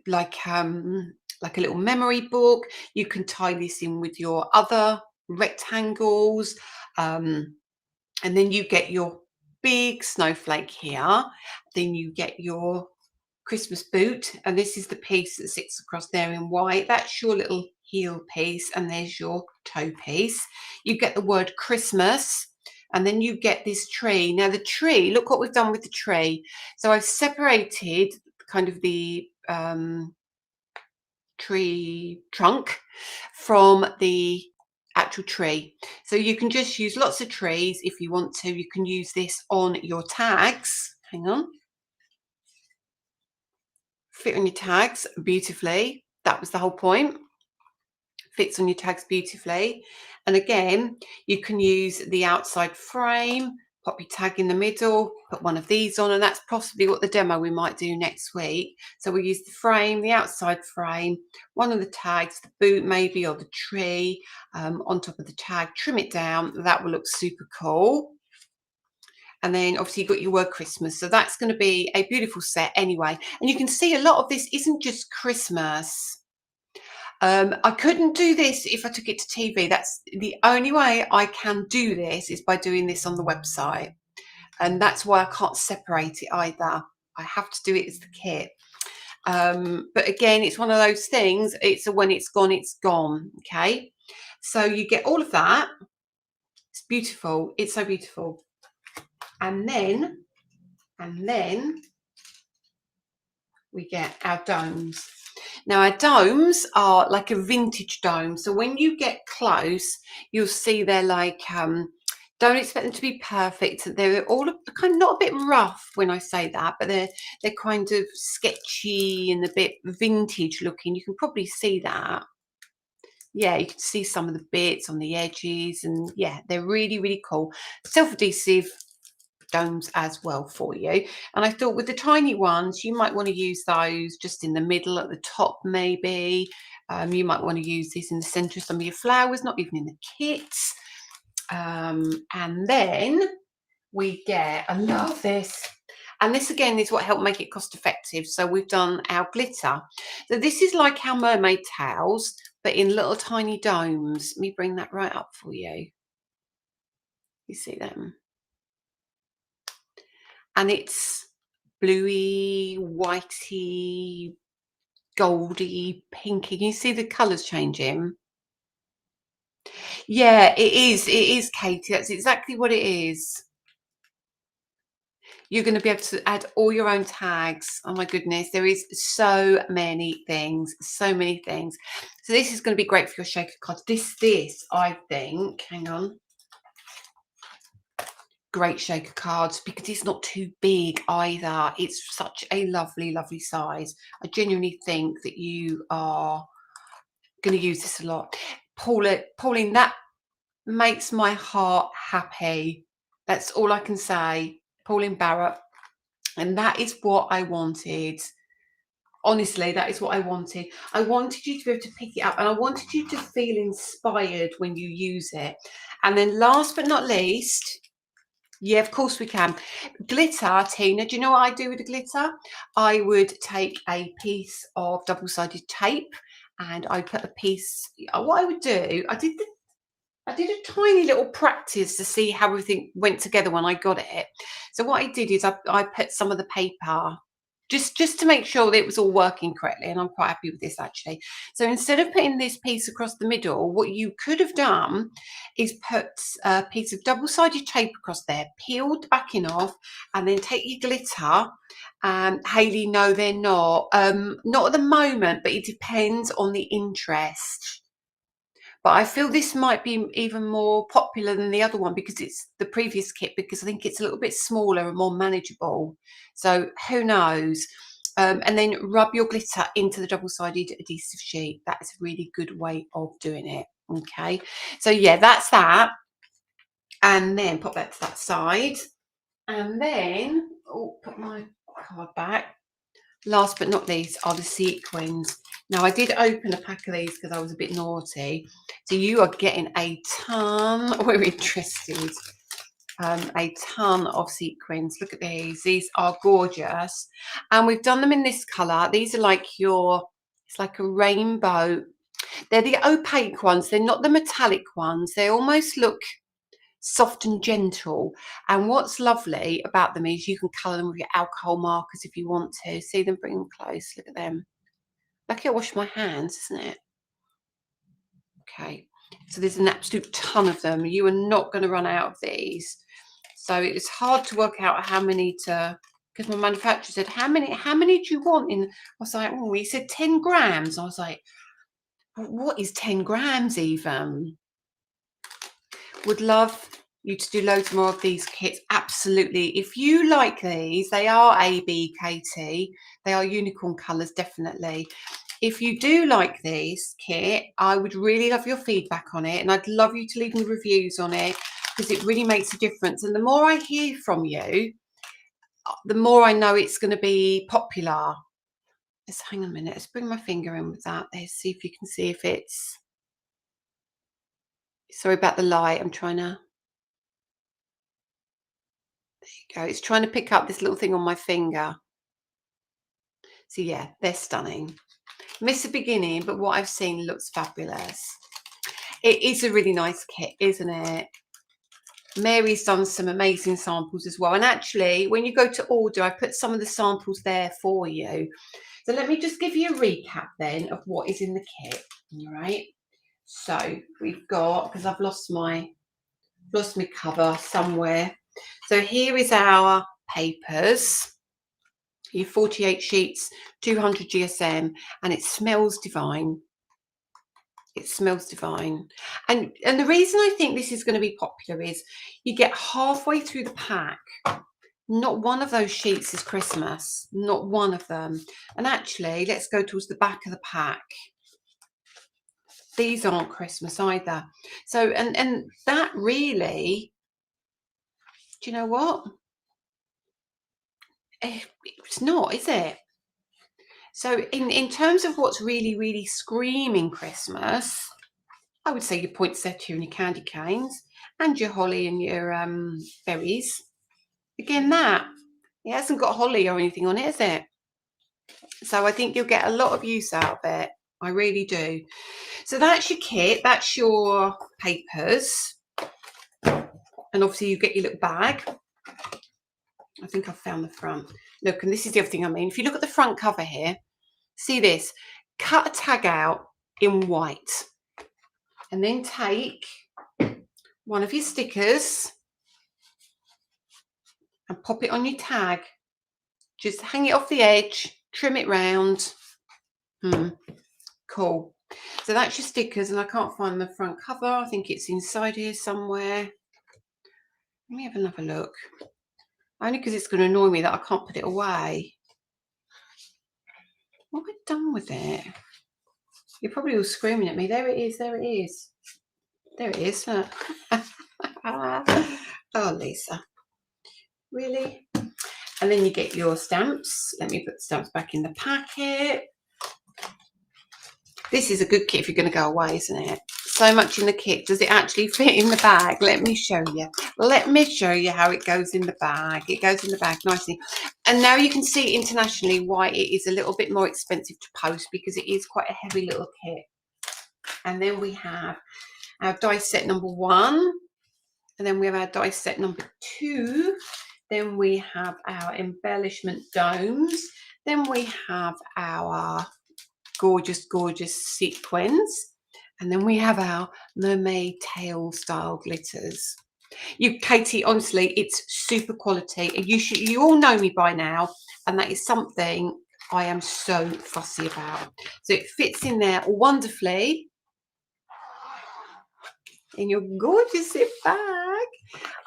like a little memory book. You can tie this in with your other rectangles, and then you get your big snowflake here. Then you get your Christmas boot, and this is the piece that sits across there in white. That's your little heel piece, and there's your toe piece. You get the word Christmas, and then you get this tree. Now the tree, look what we've done with the tree. So I've separated kind of the tree trunk from the actual tree. So you can just use lots of trees if you want to. You can use this on your tags. Hang on. Fit on your tags beautifully. That was the whole point. Fits on your tags beautifully. And again, you can use the outside frame, pop your tag in the middle, put one of these on, and that's possibly what the demo we might do next week. So we'll use the frame, the outside frame, one of the tags, the boot maybe, or the tree on top of the tag, trim it down. That will look super cool. And then obviously you've got your word Christmas. So that's going to be a beautiful set anyway. And you can see a lot of this isn't just Christmas. I couldn't do this if I took it to TV. That's the only way I can do this, is by doing this on the website. And that's why I can't separate it either. I have to do it as the kit. But again, it's one of those things. It's a when it's gone, it's gone. Okay. So you get all of that. It's beautiful. It's so beautiful. And then we get our domes. Now our domes are like a vintage dome. So when you get close, you'll see they're like, don't expect them to be perfect. They're all kind of not a bit rough when I say that, but they're kind of sketchy and a bit vintage looking. You can probably see that. Yeah, you can see some of the bits on the edges, and yeah, they're really, really cool. Self-adhesive domes as well for you. And I thought with the tiny ones, you might want to use those just in the middle at the top maybe. You might want to use these in the center of some of your flowers, not even in the kits. And then we get, I love this, And this again is what helped make it cost effective. So we've done our glitter. So this is like our mermaid tails, but in little tiny domes. Let me bring that right up for you. You see them? And it's bluey, whitey, goldy, pinky. Can you see the colours changing? Yeah, it is. It is, Katie. That's exactly what it is. You're going to be able to add all your own tags. Oh my goodness, there is so many things, so many things. So this is going to be great for your shaker cards. This, I think, hang on, great shaker cards because it's not too big either. It's such a lovely, lovely size. I genuinely think that you are going to use this a lot. Pauline, that makes my heart happy. That's all I can say. Pauline Barrett. And that is what I wanted. Honestly, that is what I wanted. I wanted you to be able to pick it up and I wanted you to feel inspired when you use it. And then last but not least, yeah, of course we can. Glitter, Tina, do you know what I do with the glitter? I would take a piece of double-sided tape and I put a piece, what I would do, I did a tiny little practice to see how everything went together when I got it. So what I did is I put some of the paper just to make sure that it was all working correctly, and I'm quite happy with this actually. So instead of putting this piece across the middle, what you could have done is put a piece of double-sided tape across there, peeled the backing off, and then take your glitter. Hayley, no, they're not. Not at the moment, but it depends on the interest. But I feel this might be even more popular than the other one because it's the previous kit, because I think it's a little bit smaller and more manageable. So who knows? And then rub your glitter into the double-sided adhesive sheet. That is a really good way of doing it. Okay, so yeah, that's that. And then pop that to that side. And then, oh, put my card back. Last but not least are the sequins. Now, I did open a pack of these because I was a bit naughty. So you are getting a ton. We're interested. A ton of sequins. Look at these. These are gorgeous. And we've done them in this colour. These are like it's like a rainbow. They're the opaque ones. They're not the metallic ones. They almost look soft and gentle. And what's lovely about them is you can colour them with your alcohol markers if you want to. See them, bring them close. Look at them. Lucky I washed my hands, isn't it? Okay, so there's an absolute ton of them. You are not going to run out of these. So it's hard to work out how many to, because my manufacturer said, how many do you want in? I was like, oh, he said 10 grams. I was like, what is 10 grams even? Would love you to do loads more of these kits. Absolutely. If you like these, they are ABKT. They are unicorn colours, definitely. If you do like this kit, I would really love your feedback on it. And I'd love you to leave me reviews on it because it really makes a difference. And the more I hear from you, the more I know it's going to be popular. Let's hang on a minute. Let's bring my finger in with that. Let's see if you can see if it's... Sorry about the light. I'm trying to... There you go. It's trying to pick up this little thing on my finger. So yeah, they're stunning. Missed the beginning, but what I've seen looks fabulous. It is a really nice kit, isn't it? Mary's done some amazing samples as well. And actually, when you go to order, I put some of the samples there for you. So let me just give you a recap then of what is in the kit. All right. So we've got, because I've lost my cover somewhere. So here is our papers. Your 48 sheets, 200 GSM, and it smells divine. It smells divine. And the reason I think this is going to be popular is you get halfway through the pack, not one of those sheets is Christmas, not one of them. And actually, let's go towards the back of the pack. These aren't Christmas either. So, and that really, do you know what? It's not, is it? So in terms of what's really, really screaming Christmas, I would say your poinsettia and your candy canes and your holly and your berries. Again, that It hasn't got holly or anything on it, has it? So I think you'll get a lot of use out of it. I really do. So that's your kit. That's your papers. And obviously you get your little bag. I think I've found the front. Look, and this is the other thing I mean. If you look at the front cover here, see this? Cut a tag out in white. And then take one of your stickers and pop it on your tag. Just hang it off the edge, trim it round. Cool. So that's your stickers, and I can't find the front cover. I think it's inside here somewhere. Let me have another look. Only because it's going to annoy me that I can't put it away. What have I done with it? You're probably all screaming at me. There it is. There it is. There it is. Oh, Lisa. Really? And then you get your stamps. Let me put the stamps back in the packet. This is a good kit if you're going to go away, isn't it? So much in the kit. Does it actually fit in the bag? Let me show you. Let me show you how it goes in the bag. It goes in the bag nicely. And now you can see internationally why it is a little bit more expensive to post, because it is quite a heavy little kit. And then we have our dice set number 1. And then we have our dice set number 2. Then we have our embellishment domes. Then we have our gorgeous sequins, and then we have our mermaid tail style glitters. Katie, honestly, it's super quality, and you all know me by now, and that is something I am so fussy about. So it fits in there wonderfully in your gorgeous zip bag.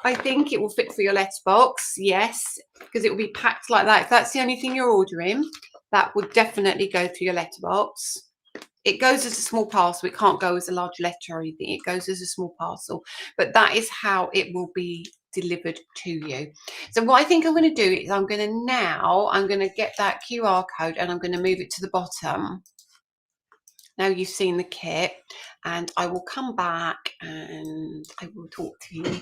I think it will fit for your letterbox, yes, because it will be packed like that. If that's the only thing you're ordering, that would definitely go to your letterbox. It goes as a small parcel. It can't go as a large letter or anything. It goes as a small parcel. But that is how it will be delivered to you. So what I think I'm going to do is I'm going to get that QR code and I'm going to move it to the bottom. Now you've seen the kit, and I will come back and I will talk to you.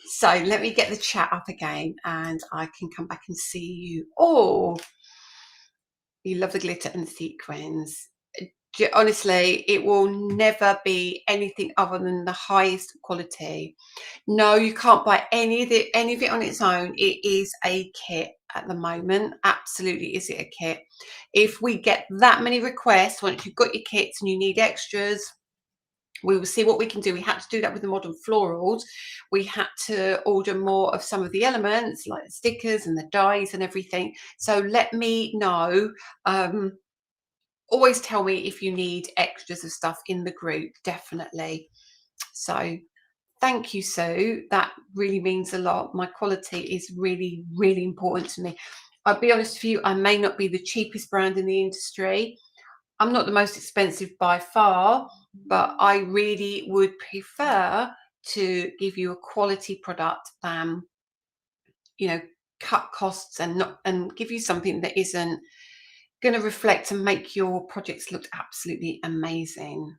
So let me get the chat up again and I can come back and see you. Oh, you love the glitter and the sequins. Honestly, it will never be anything other than the highest quality. No, you can't buy any of it on its own. It is a kit at the moment. Absolutely, is it a kit? If we get that many requests, once you've got your kits and you need extras, we will see what we can do. We had to do that with the modern florals. We had to order more of some of the elements, like the stickers and the dies and everything. So let me know. Always tell me if you need extras of stuff in the group, definitely. So thank you, Sue. That really means a lot. My quality is really, really important to me. I'll be honest with you, I may not be the cheapest brand in the industry. I'm not the most expensive by far, but I really would prefer to give you a quality product than, cut costs and give you something that isn't going to reflect and make your projects look absolutely amazing.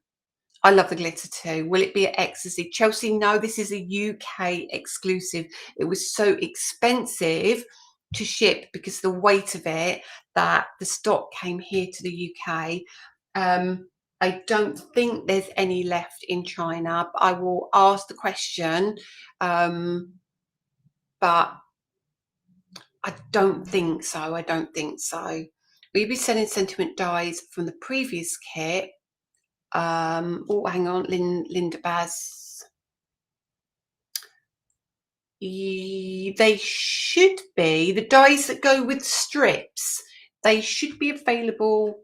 I love the glitter too. Will it be at Ecstasy? Chelsea, no, this is a UK exclusive. It was so expensive to ship because the weight of it, that the stock came here to the UK. I don't think there's any left in China. I will ask the question, but I don't think so. We'll be selling sentiment dies from the previous kit. Oh, hang on, Linda Baz. They should be the dies that go with strips. They should be available.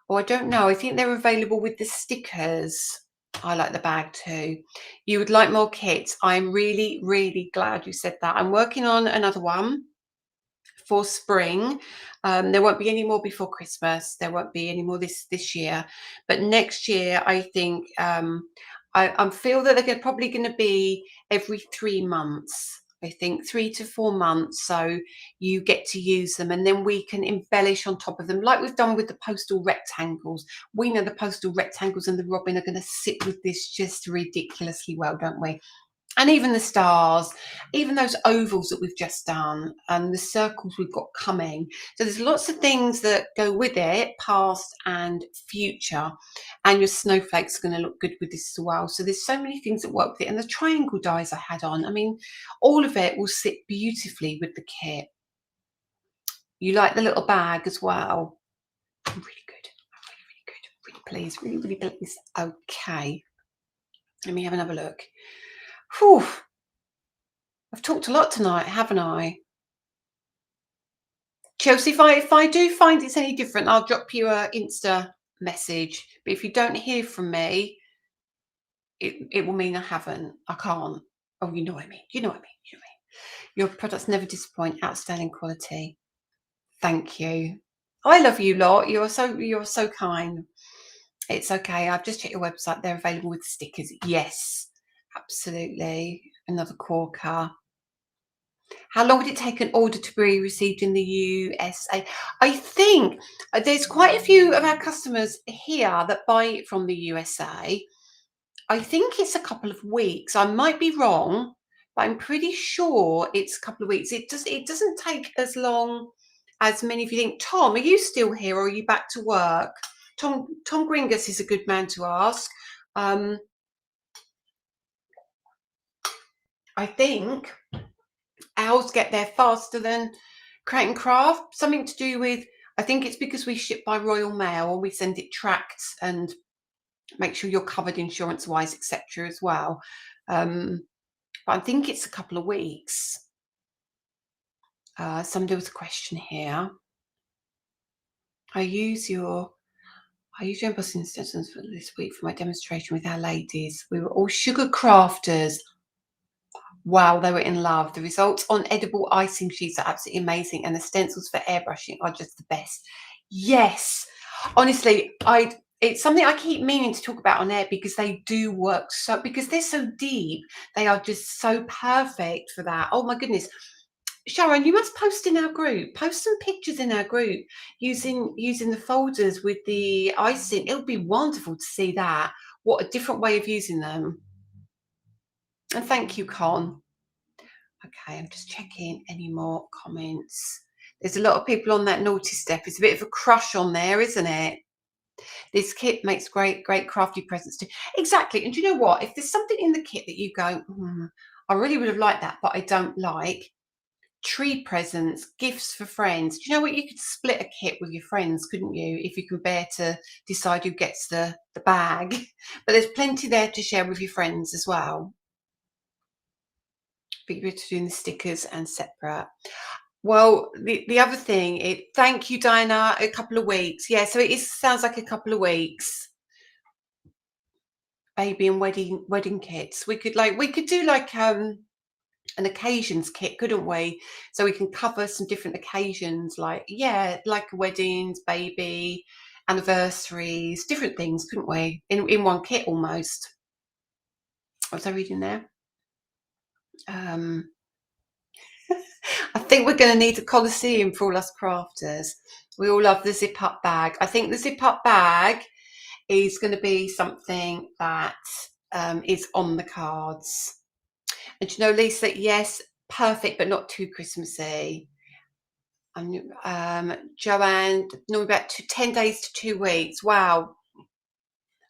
Oh, I don't know. I think they're available with the stickers. I like the bag too. You would like more kits. I'm really, really glad you said that. I'm working on another one for spring. There won't be any more before Christmas. There won't be any more this year. But next year, I think I feel that they're probably going to be every 3 months. I think 3 to 4 months, so you get to use them, and then we can embellish on top of them like we've done with the postal rectangles. We know the postal rectangles and the robin are going to sit with this just ridiculously well, don't we? And even the stars, even those ovals that we've just done, and the circles we've got coming. So there's lots of things that go with it, past and future. And your snowflakes are going to look good with this as well. So there's so many things that work with it. And the triangle dies I had on, I mean, all of it will sit beautifully with the kit. You like the little bag as well? Really good. Really good. Really pleased. Really, really pleased. Okay. Let me have another look. Whew. I've talked a lot tonight, haven't I? Chelsea, if I do find it's any different, I'll drop you a Insta message. But if you don't hear from me, it will mean I haven't. I can't. Oh, you know what I mean. You know what I mean. You know what I mean. Your products never disappoint. Outstanding quality. Thank you. I love you lot. You're so kind. It's okay. I've just checked your website. They're available with stickers. Yes, absolutely. Another corker. How long would it take an order to be received in the USA? I think there's quite a few of our customers here that buy it from the USA. I think it's a couple of weeks. I might be wrong, but I'm pretty sure it's a couple of weeks. It doesn't take as long as many of you think. Tom, are you still here or are you back to work? Tom Gringus is a good man to ask. I think ours get there faster than Crate and Craft. Something to do with, I think it's because we ship by Royal Mail or we send it tracked and make sure you're covered insurance wise, etc. as well. But I think it's a couple of weeks. Somebody with a question here. I use your embossed instances for this week for my demonstration with our ladies. We were all sugar crafters. Wow, they were in love. The results on edible icing sheets are absolutely amazing, and the stencils for airbrushing are just the best. Yes, honestly, it's something I keep meaning to talk about on air because they do work so, because they're so deep, they are just so perfect for that. Oh my goodness. Sharon, you must post in our group. Post some pictures in our group using the folders with the icing. It would be wonderful to see that. What a different way of using them. And thank you, Con. Okay, I'm just checking any more comments. There's a lot of people on that naughty step. It's a bit of a crush on there, isn't it? This kit makes great crafty presents too. Exactly. And do you know what? If there's something in the kit that you go, I really would have liked that, but I don't like, tree presents, gifts for friends. Do you know what? You could split a kit with your friends, couldn't you? If you can bear to decide who gets the bag. But there's plenty there to share with your friends as well. Be good to doing the stickers and separate. Well, the other thing, thank you, Diana, a couple of weeks. Yeah, so sounds like a couple of weeks. Baby and wedding kits. We could do like an occasions kit, couldn't we? So we can cover some different occasions, like weddings, baby, anniversaries, different things, couldn't we? In one kit almost. What was I reading there? I think we're going to need a Colosseum for all us crafters. We all love the zip up bag. I think the zip up bag is going to be something that is on the cards. And you know, Lisa, yes, perfect, but not too Christmassy. Joanne, normally about 10 days to 2 weeks. Wow.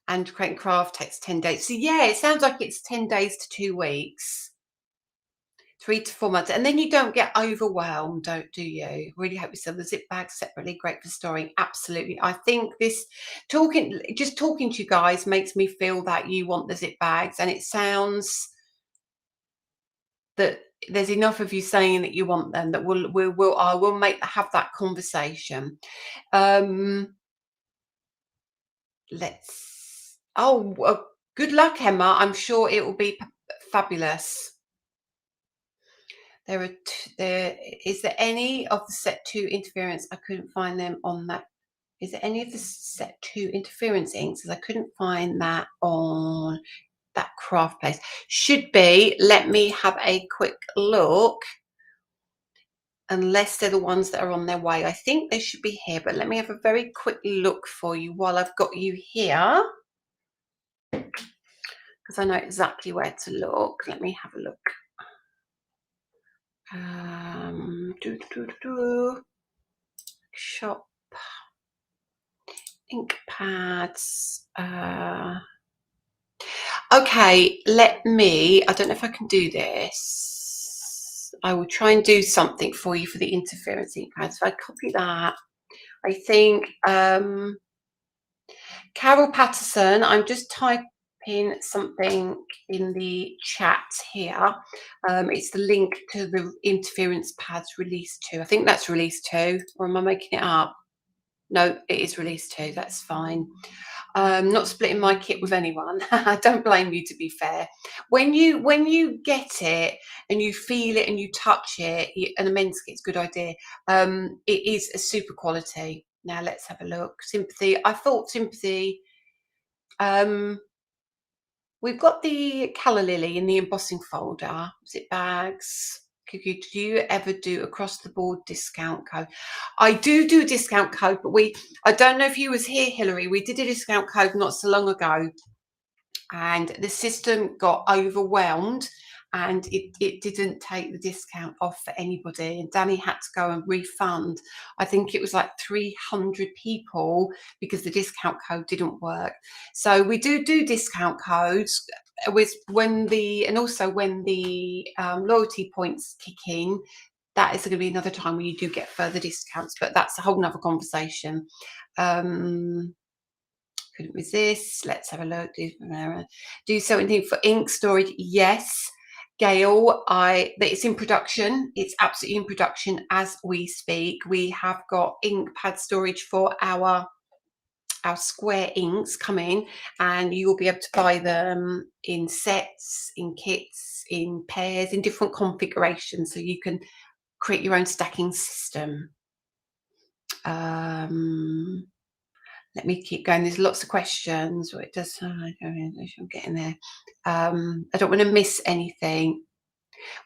And Crate and Craft takes 10 days. So yeah, it sounds like it's 10 days to 2 weeks. 3 to 4 months, and then you don't get overwhelmed, do you? Really hope you sell the zip bags separately. Great for storing. Absolutely. I think just talking to you guys makes me feel that you want the zip bags, and it sounds that there's enough of you saying that you want them that I will have that conversation. Good luck, Emma. I'm sure it will be fabulous. Is there any of the set 2 interference? I couldn't find them on that. Is there any of the set 2 interference inks? I couldn't find that on that craft place. Should be. Let me have a quick look. Unless they're the ones that are on their way. I think they should be here, but let me have a very quick look for you while I've got you here. because I know exactly where to look. Let me have a look. Do, do, do, do. Shop ink pads. Okay, I don't know if I can do this. I will try and do something for you for the interference ink pads. So I copy that. I think Carol Patterson, I'm just typing something in the chat here. It's the link to the interference pads release 2. I think that's release 2, or am I making it up? No, it is release 2. That's fine. Not splitting my kit with anyone. I don't blame you, to be fair. When you get it and you feel it and you touch it, and a men's kit's a good idea. It is a super quality. Now let's have a look. Sympathy. I thought Sympathy. We've got the Calla Lily in the embossing folder. Is it bags? Do you ever do across the board discount code? I do a discount code, but I don't know if you was here, Hilary. We did a discount code not so long ago, and the system got overwhelmed and it didn't take the discount off for anybody, and Danny had to go and refund, I think it was like 300 people, because the discount code didn't work. So we do discount codes when the loyalty points kick in. That is going to be another time when you do get further discounts, but that's a whole nother conversation. Couldn't resist. Let's have a look. Do something for ink storage? Yes, Gail. It's in production. It's absolutely in production as we speak. We have got ink pad storage for our square inks coming, and you will be able to buy them in sets, in kits, in pairs, in different configurations, so you can create your own stacking system. Let me keep going. There's lots of questions. It does. I'm getting there. I don't want to miss anything.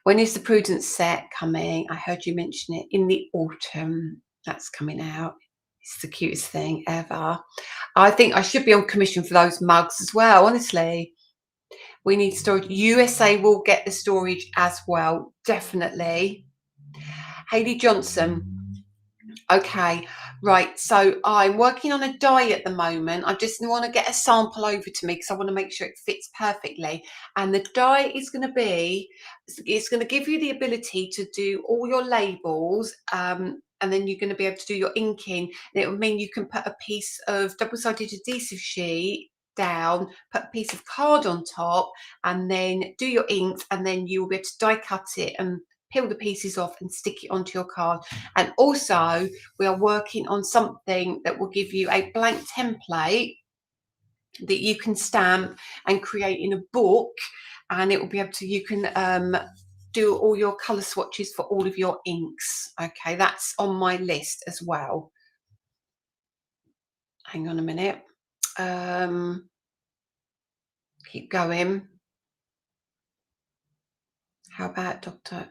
When is the Prudence set coming? I heard you mention it in the autumn. That's coming out. It's the cutest thing ever. I think I should be on commission for those mugs as well. Honestly, we need storage. USA will get the storage as well. Definitely. Hayley Johnson. Okay, right. So I'm working on a die at the moment. I just want to get a sample over to me because I want to make sure it fits perfectly. And the die is going to be, it's going to give you the ability to do all your labels, and then you're going to be able to do your inking. And it will mean you can put a piece of double-sided adhesive sheet down, put a piece of card on top, and then do your inks, and then you'll be able to die cut it and peel the pieces off and stick it onto your card. And also we are working on something that will give you a blank template that you can stamp and create in a book, and it will be able to, you can do all your color swatches for all of your inks. Okay, that's on my list as well. Hang on a minute. Keep going. How about Dr.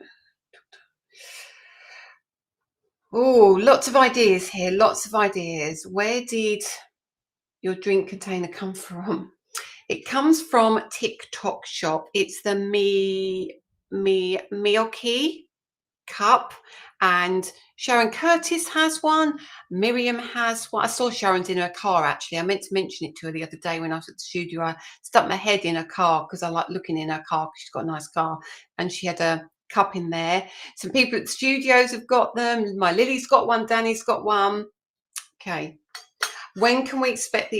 Oh, lots of ideas here, lots of ideas. Where did your drink container come from? It comes from TikTok Shop. It's the Miyoki cup, and Sharon Curtis has one. Miriam has one. I saw Sharon's in her car, actually. I meant to mention it to her the other day when I was at the studio. I stuck my head in her car because I like looking in her car because she's got a nice car, and she had a cup in there. Some people at the studios have got them. My Lily's got one. Danny's got one. Okay. When can we expect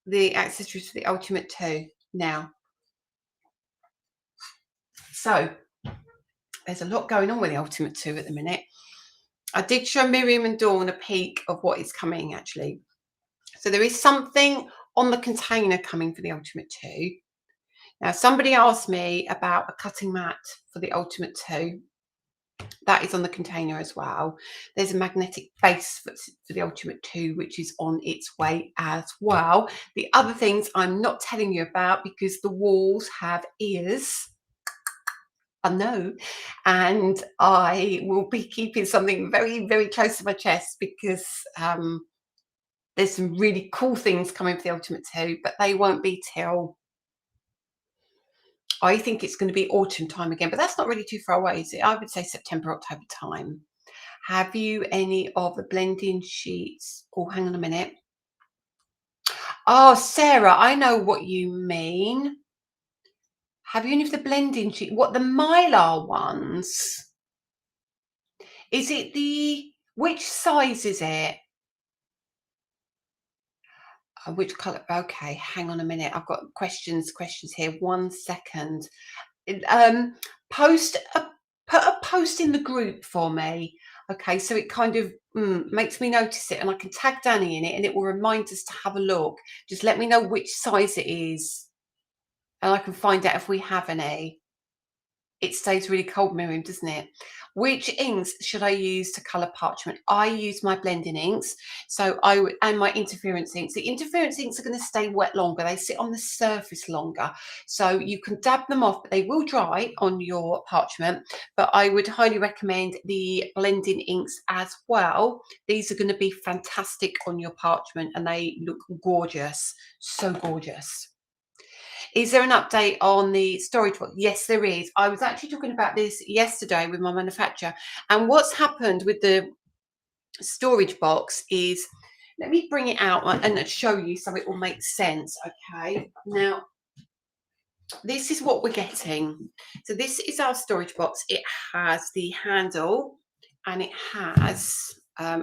the accessories for the Ultimate 2? Now. So there's a lot going on with the Ultimate 2 at the minute. I did show Miriam and Dawn a peek of what is coming, actually. So there is something on the container coming for the Ultimate 2. Now, somebody asked me about a cutting mat for the Ultimate 2. That is on the container as well. There's a magnetic base for the Ultimate 2, which is on its way as well. The other things I'm not telling you about because the walls have ears. I know, and I will be keeping something very, very close to my chest because there's some really cool things coming for the Ultimate 2, but they won't be till I think it's going to be autumn time again, but that's not really too far away, is it? I would say September, October time. Have you any of the blending sheets? Oh, hang on a minute. Oh, Sarah, I know what you mean. Have you any of the blending sheet? What, the Mylar ones? Is it which size is it? Which colour? Okay, hang on a minute. I've got questions here. 1 second. Post put a post in the group for me. Okay, so it kind of makes me notice it, and I can tag Danny in it, and it will remind us to have a look. Just let me know which size it is, and I can find out if we have any. It stays really cold, Miriam, doesn't it? Which inks should I use to colour parchment? I use my blending inks, and my interference inks. The interference inks are going to stay wet longer. They sit on the surface longer, so you can dab them off, but they will dry on your parchment. But I would highly recommend the blending inks as well. These are going to be fantastic on your parchment, and they look gorgeous, so gorgeous. Is there an update on the storage box? Yes, there is. I was actually talking about this yesterday with my manufacturer. And what's happened with the storage box is, let me bring it out and show you so it will make sense. Okay. Now, this is what we're getting. So this is our storage box. It has the handle, and it has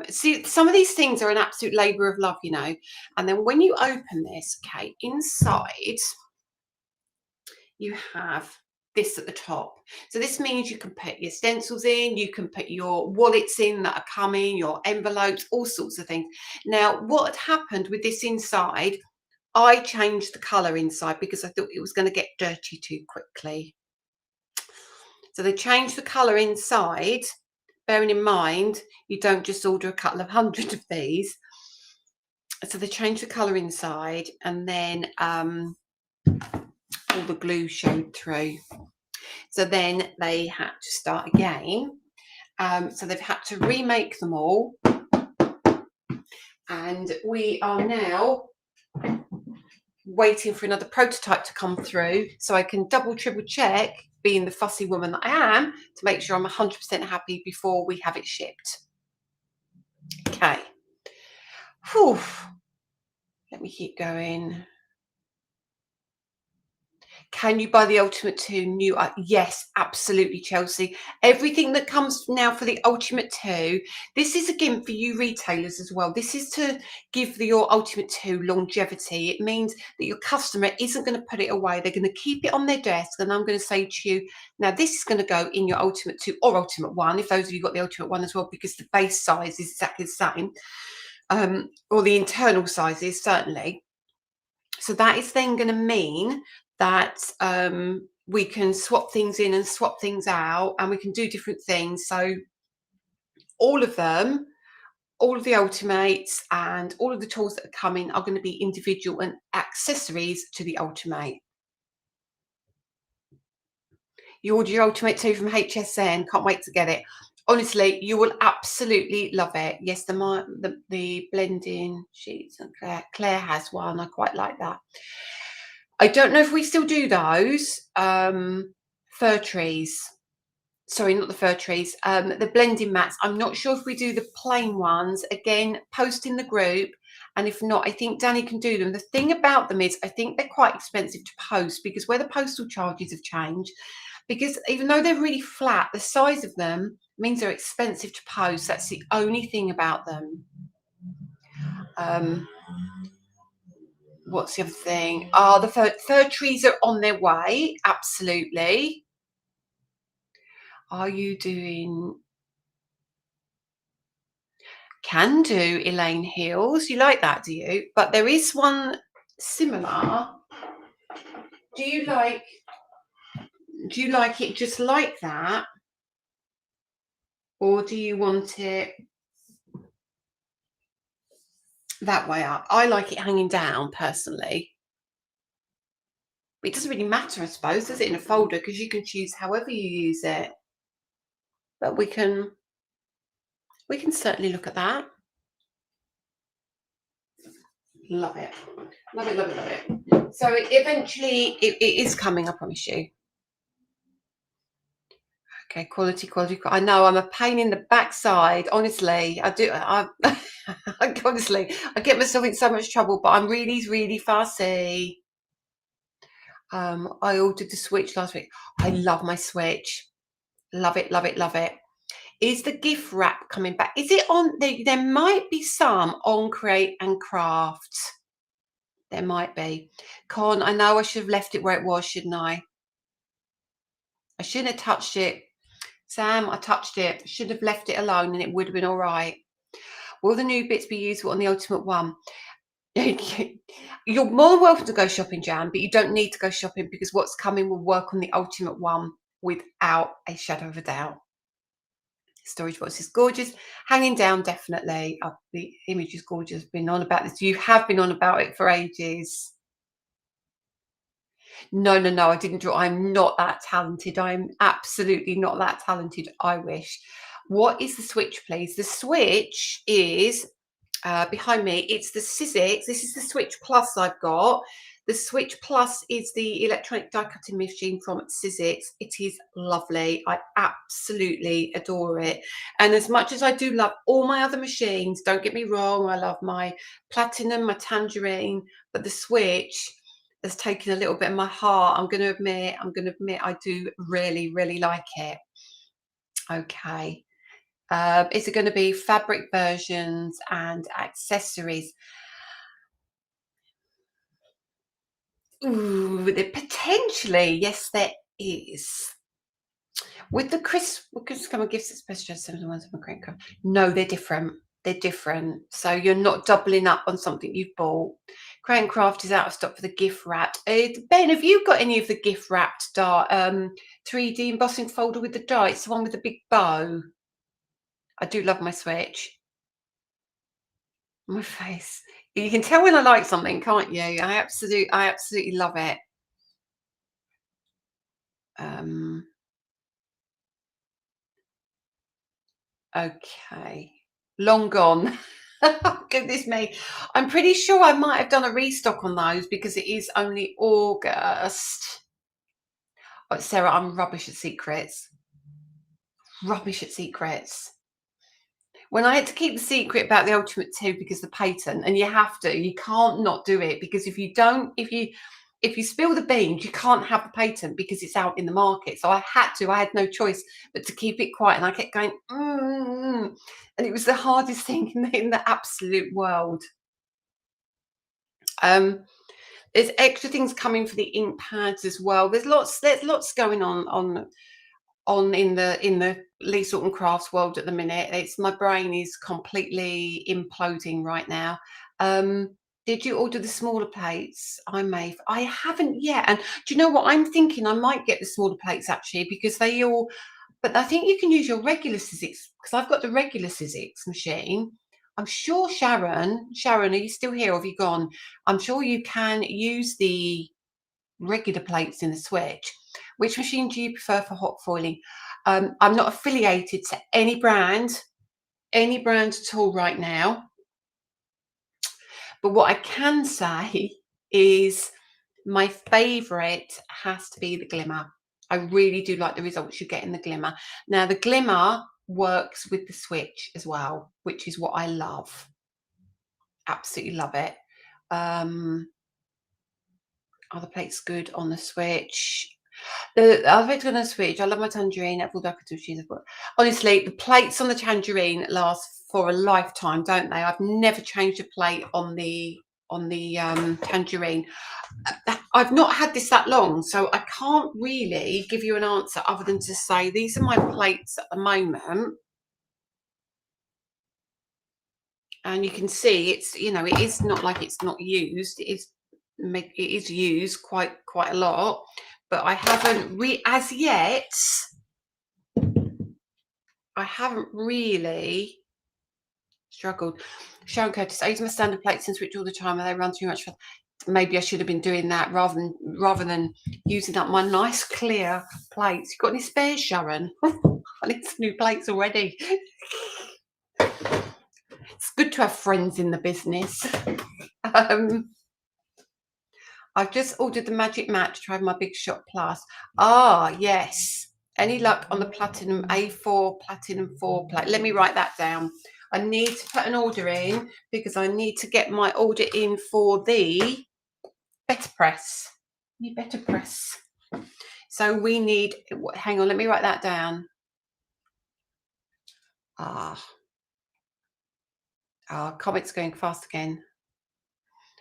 see, some of these things are an absolute labor of love, you know. And then when you open this, okay, inside you have this at the top. So this means you can put your stencils in, you can put your wallets in that are coming, your envelopes, all sorts of things. Now, what had happened with this inside, I changed the colour inside because I thought it was going to get dirty too quickly. So they changed the colour inside, bearing in mind, you don't just order a couple of hundred of these. So they changed the colour inside, and then all the glue showed through. So then they had to start again. So they've had to remake them all. And we are now waiting for another prototype to come through so I can double, triple check, being the fussy woman that I am, to make sure I'm 100% happy before we have it shipped. Okay. Whew. Let me keep going. Can you buy the Ultimate 2 new? Yes, absolutely, Chelsea. Everything that comes now for the Ultimate 2, this is again for you retailers as well. This is to give your Ultimate 2 longevity. It means that your customer isn't going to put it away. They're going to keep it on their desk. And I'm going to say to you, now this is going to go in your Ultimate 2 or Ultimate 1, if those of you got the Ultimate 1 as well, because the base size is exactly the same, or the internal sizes, certainly. So that is then going to mean that we can swap things in and swap things out, and we can do different things. So all of them, all of the Ultimates and all of the tools that are coming are going to be individual and accessories to the Ultimate. You order your Ultimate 2 from HSN. Can't wait to get it. Honestly, you will absolutely love it. Yes, the blending sheets, and Claire has one. I quite like that. I don't know if we still do those. Fir trees. Sorry, not the fir trees. The blending mats. I'm not sure if we do the plain ones. Again, post in the group. And if not, I think Danny can do them. The thing about them is I think they're quite expensive to post, because where the postal charges have changed, because even though they're really flat, the size of them means they're expensive to post. That's the only thing about them. What's the other thing? Oh, the fir trees are on their way. Absolutely. Are you doing? Can do Elaine Hills. You like that, do you? But there is one similar. Do you like it just like that? Or do you want it that way up? I like it hanging down personally. It doesn't really matter, I suppose, does it, in a folder, because you can choose however you use it. But we can certainly look at that. Love it. Love it, love it, love it. So eventually it is coming, I promise you. Okay, quality, quality. I know I'm a pain in the backside. Honestly, I do. Honestly, I get myself in so much trouble, but I'm really, really fussy. I ordered the Switch last week. I love my Switch. Love it, love it, love it. Is the gift wrap coming back? Is it on? There might be some on Create and Craft. There might be. Con, I know I should have left it where it was, shouldn't I? I shouldn't have touched it. Sam, I touched it. Should have left it alone and it would have been all right. Will the new bits be useful on the Ultimate One? You're more than welcome to go shopping, Jan, but you don't need to go shopping because what's coming will work on the Ultimate One without a shadow of a doubt. Storage box is gorgeous. Hanging down, definitely. The image is gorgeous. Been on about this. You have been on about it for ages. No, I didn't draw. I'm not that talented. I'm absolutely not that talented. I wish. What is the Switch, please? The Switch is behind me. It's the Sizzix. This is the Switch Plus I've got. The Switch Plus is the electronic die cutting machine from Sizzix. It is lovely. I absolutely adore it. And as much as I do love all my other machines, don't get me wrong, I love my Platinum, my Tangerine, but the Switch has taken a little bit of my heart. I'm going to admit I do really, really like it. Okay. Is it going to be fabric versions and accessories? Ooh, potentially, yes, there is. With the come and gifts, special the ones from Crate Craft. No, they're different. They're different. So you're not doubling up on something you've bought. Crate Craft is out of stock for the gift wrap. Ben, have you got any of the gift wrapped 3D embossing folder with the die? It's the one with the big bow. I do love my Switch. My face. You can tell when I like something, can't you? I absolutely love it. Okay. Long gone. Goodness me. I'm pretty sure I might have done a restock on those because it is only August. Oh, Sarah, I'm rubbish at secrets. Rubbish at secrets. When I had to keep the secret about the Ultimate 2 because the patent, and you can't not do it, because if you spill the beans, you can't have the patent because it's out in the market. So I had no choice but to keep it quiet. And I kept going, and it was the hardest thing in the absolute world. There's extra things coming for the ink pads as well. There's lots going on in the Lee Salt and Crafts world at the minute. My brain is completely imploding right now. Did you order the smaller plates? I haven't yet. And do you know what I'm thinking? I might get the smaller plates actually, because but I think you can use your regular Sizzix, because I've got the regular Sizzix machine. I'm sure Sharon, are you still here or have you gone? I'm sure you can use the regular plates in the Switch. Which machine do you prefer for hot foiling? I'm not affiliated to any brand at all right now. But what I can say is my favourite has to be the Glimmer. I really do like the results you get in the Glimmer. Now, the Glimmer works with the Switch as well, which is what I love. Absolutely love it. Other plates good on the Switch. The other plates on the Switch. I love my Tangerine. Apple duck and cheese. Honestly, the plates on the Tangerine last for a lifetime, don't they? I've never changed a plate on the Tangerine. I've not had this that long, so I can't really give you an answer other than to say these are my plates at the moment. And you can see it is not like it's not used. It is used quite a lot, but I haven't as yet. I haven't really struggled. Sharon Curtis, I use my standard plates and Switch all the time, and they run too much. Maybe I should have been doing that rather than using up my nice clear plates. You got any spares, Sharon? I need some new plates already. It's good to have friends in the business. I've just ordered the Magic Mat to try my Big Shot Plus. Ah, yes. Any luck on the platinum A4 platinum 4 plate? Let me write that down. I need to put an order in because I need to get my order in for the better press. Better press. So we need, hang on, let me write that down. Comet's going fast again.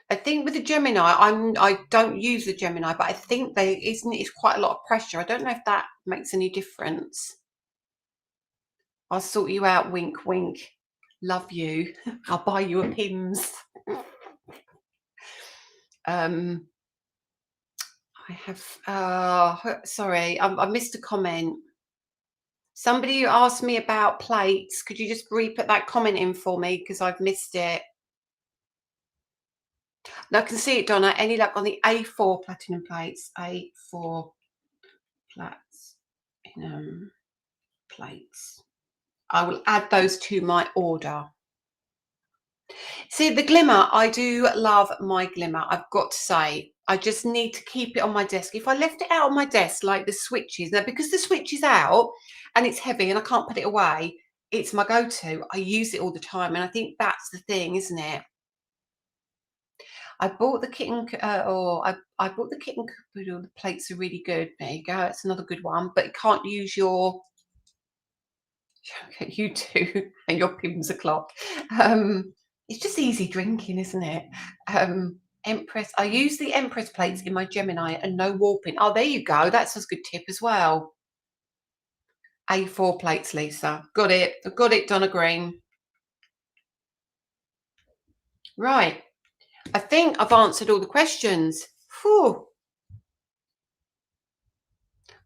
I think with the Gemini, I don't use the Gemini, but I think it's quite a lot of pressure. I don't know if that makes any difference. I'll sort you out, wink, wink. Love you. I'll buy you a Pims. I have, sorry, I missed a comment. Somebody asked me about plates. Could you just re-put that comment in for me because I've missed it? Now I can see it, Donna. Any luck on the A4 platinum plates? A4 platinum plates. I will add those to my order. See, the glimmer, I do love my glimmer. I've got to say, I just need to keep it on my desk. If I left it out on my desk like the switches, now because the switch is out and it's heavy and I can't put it away, it's my go-to. I use it all the time, and I think that's the thing, isn't it? I bought the kitten, I bought the kitten caboodle. The plates are really good. There you go. It's another good one, but it can't use your. Okay, you do, and your Pims o'clock. It's just easy drinking, isn't it? Empress. I use the Empress plates in my Gemini and no warping. Oh, there you go. That's a good tip as well. A4 plates, Lisa. Got it. I've got it, Donna Green. Right. I think I've answered all the questions. Whew.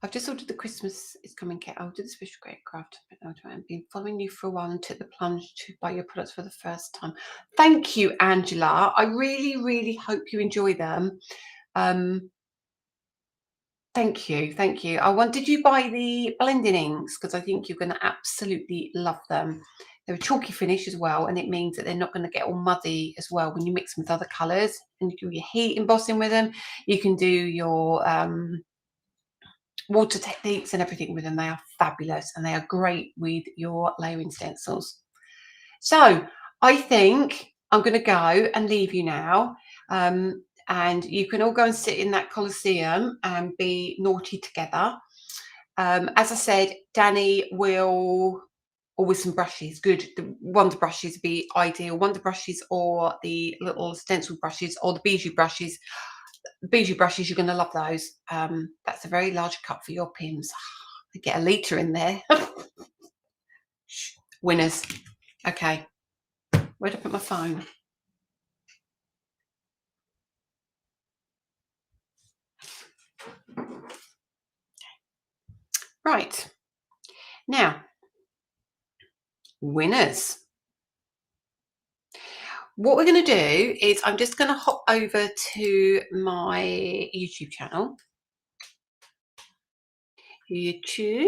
I've just ordered the Christmas is coming kit. I'll do the special great craft. I've been following you for a while and took the plunge to buy your products for the first time. Thank you, Angela. I really, really hope you enjoy them. Thank you. Thank you. Did you buy the blending inks? Because I think you're going to absolutely love them. They're a chalky finish as well, and it means that they're not going to get all muddy as well when you mix them with other colours. And you do your heat embossing with them. You can do your water techniques and everything with them. They are fabulous, and they are great with your layering stencils. So I think I'm going to go and leave you now. And you can all go and sit in that Colosseum and be naughty together. As I said, Danny will always some brushes. Good. The wonder brushes would be ideal. Wonder brushes or the little stencil brushes or the bijou brushes. Bijou brushes, you're going to love those. That's a very large cup for your Pims. I get a litre in there. Winners. Okay. Where'd I put my phone? Right. Now, winners. What we're going to do is I'm just going to hop over to my YouTube channel. YouTube.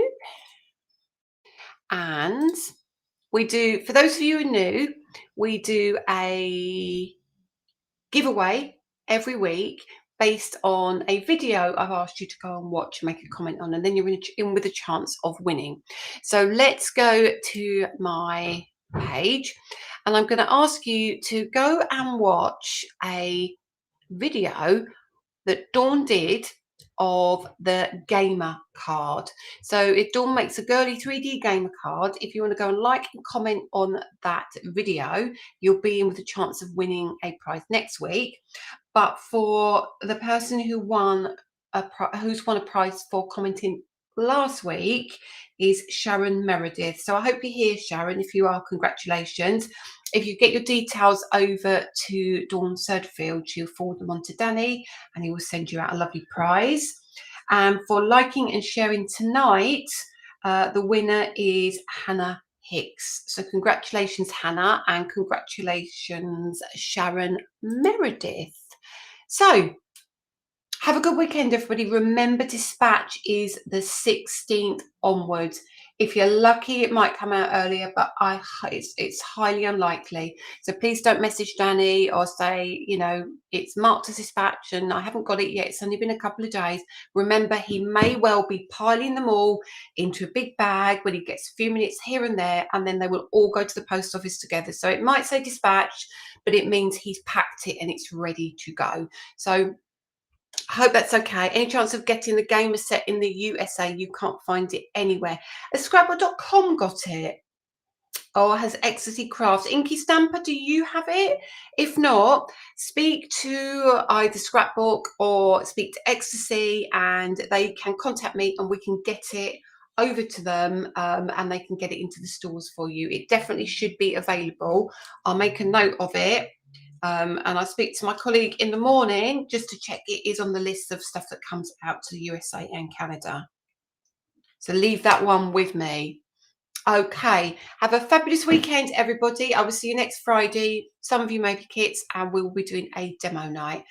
And we do, for those of you who are new, we do a giveaway every week based on a video I've asked you to go and watch and make a comment on, and then you're in with a chance of winning. So let's go to my page, and I'm going to ask you to go and watch a video that Dawn did of the gamer card. So if Dawn makes a girly 3D gamer card, if you want to go and like and comment on that video, you'll be in with a chance of winning a prize next week. But for the person who won who's won a prize for commenting last week is Sharon Meredith. So I hope you're here, Sharon. If you are, congratulations. If you get your details over to Dawn Surdfield, she'll forward them on to Danny and he will send you out a lovely prize. And for liking and sharing tonight, the winner is Hannah Hicks. So congratulations, Hannah, and congratulations, Sharon Meredith. So have a good weekend, everybody. Remember, dispatch is the 16th onwards. If you're lucky, it might come out earlier, but it's highly unlikely. So please don't message Danny or say, you know, it's marked as dispatch and I haven't got it yet. It's only been a couple of days. Remember, he may well be piling them all into a big bag when he gets a few minutes here and there, and then they will all go to the post office together. So it might say dispatch, but it means he's packed it and it's ready to go. So I hope that's okay. Any chance of getting the gamer set in the USA? You can't find it anywhere. Has Scrabble.com got it? Or has Ecstasy Crafts? Inky Stamper, do you have it? If not, speak to either Scrapbook or speak to Ecstasy and they can contact me and we can get it over to them and they can get it into the stores for you. It definitely should be available. I'll make a note of it. And I speak to my colleague in the morning just to check it is on the list of stuff that comes out to the USA and Canada. So leave that one with me. Okay, have a fabulous weekend, everybody. I will see you next Friday. Some of you may be kits, and we will be doing a demo night.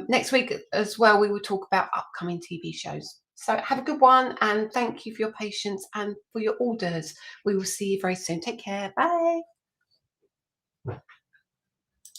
Next week as well, we will talk about upcoming TV shows. So have a good one, and thank you for your patience and for your orders. We will see you very soon. Take care. Bye.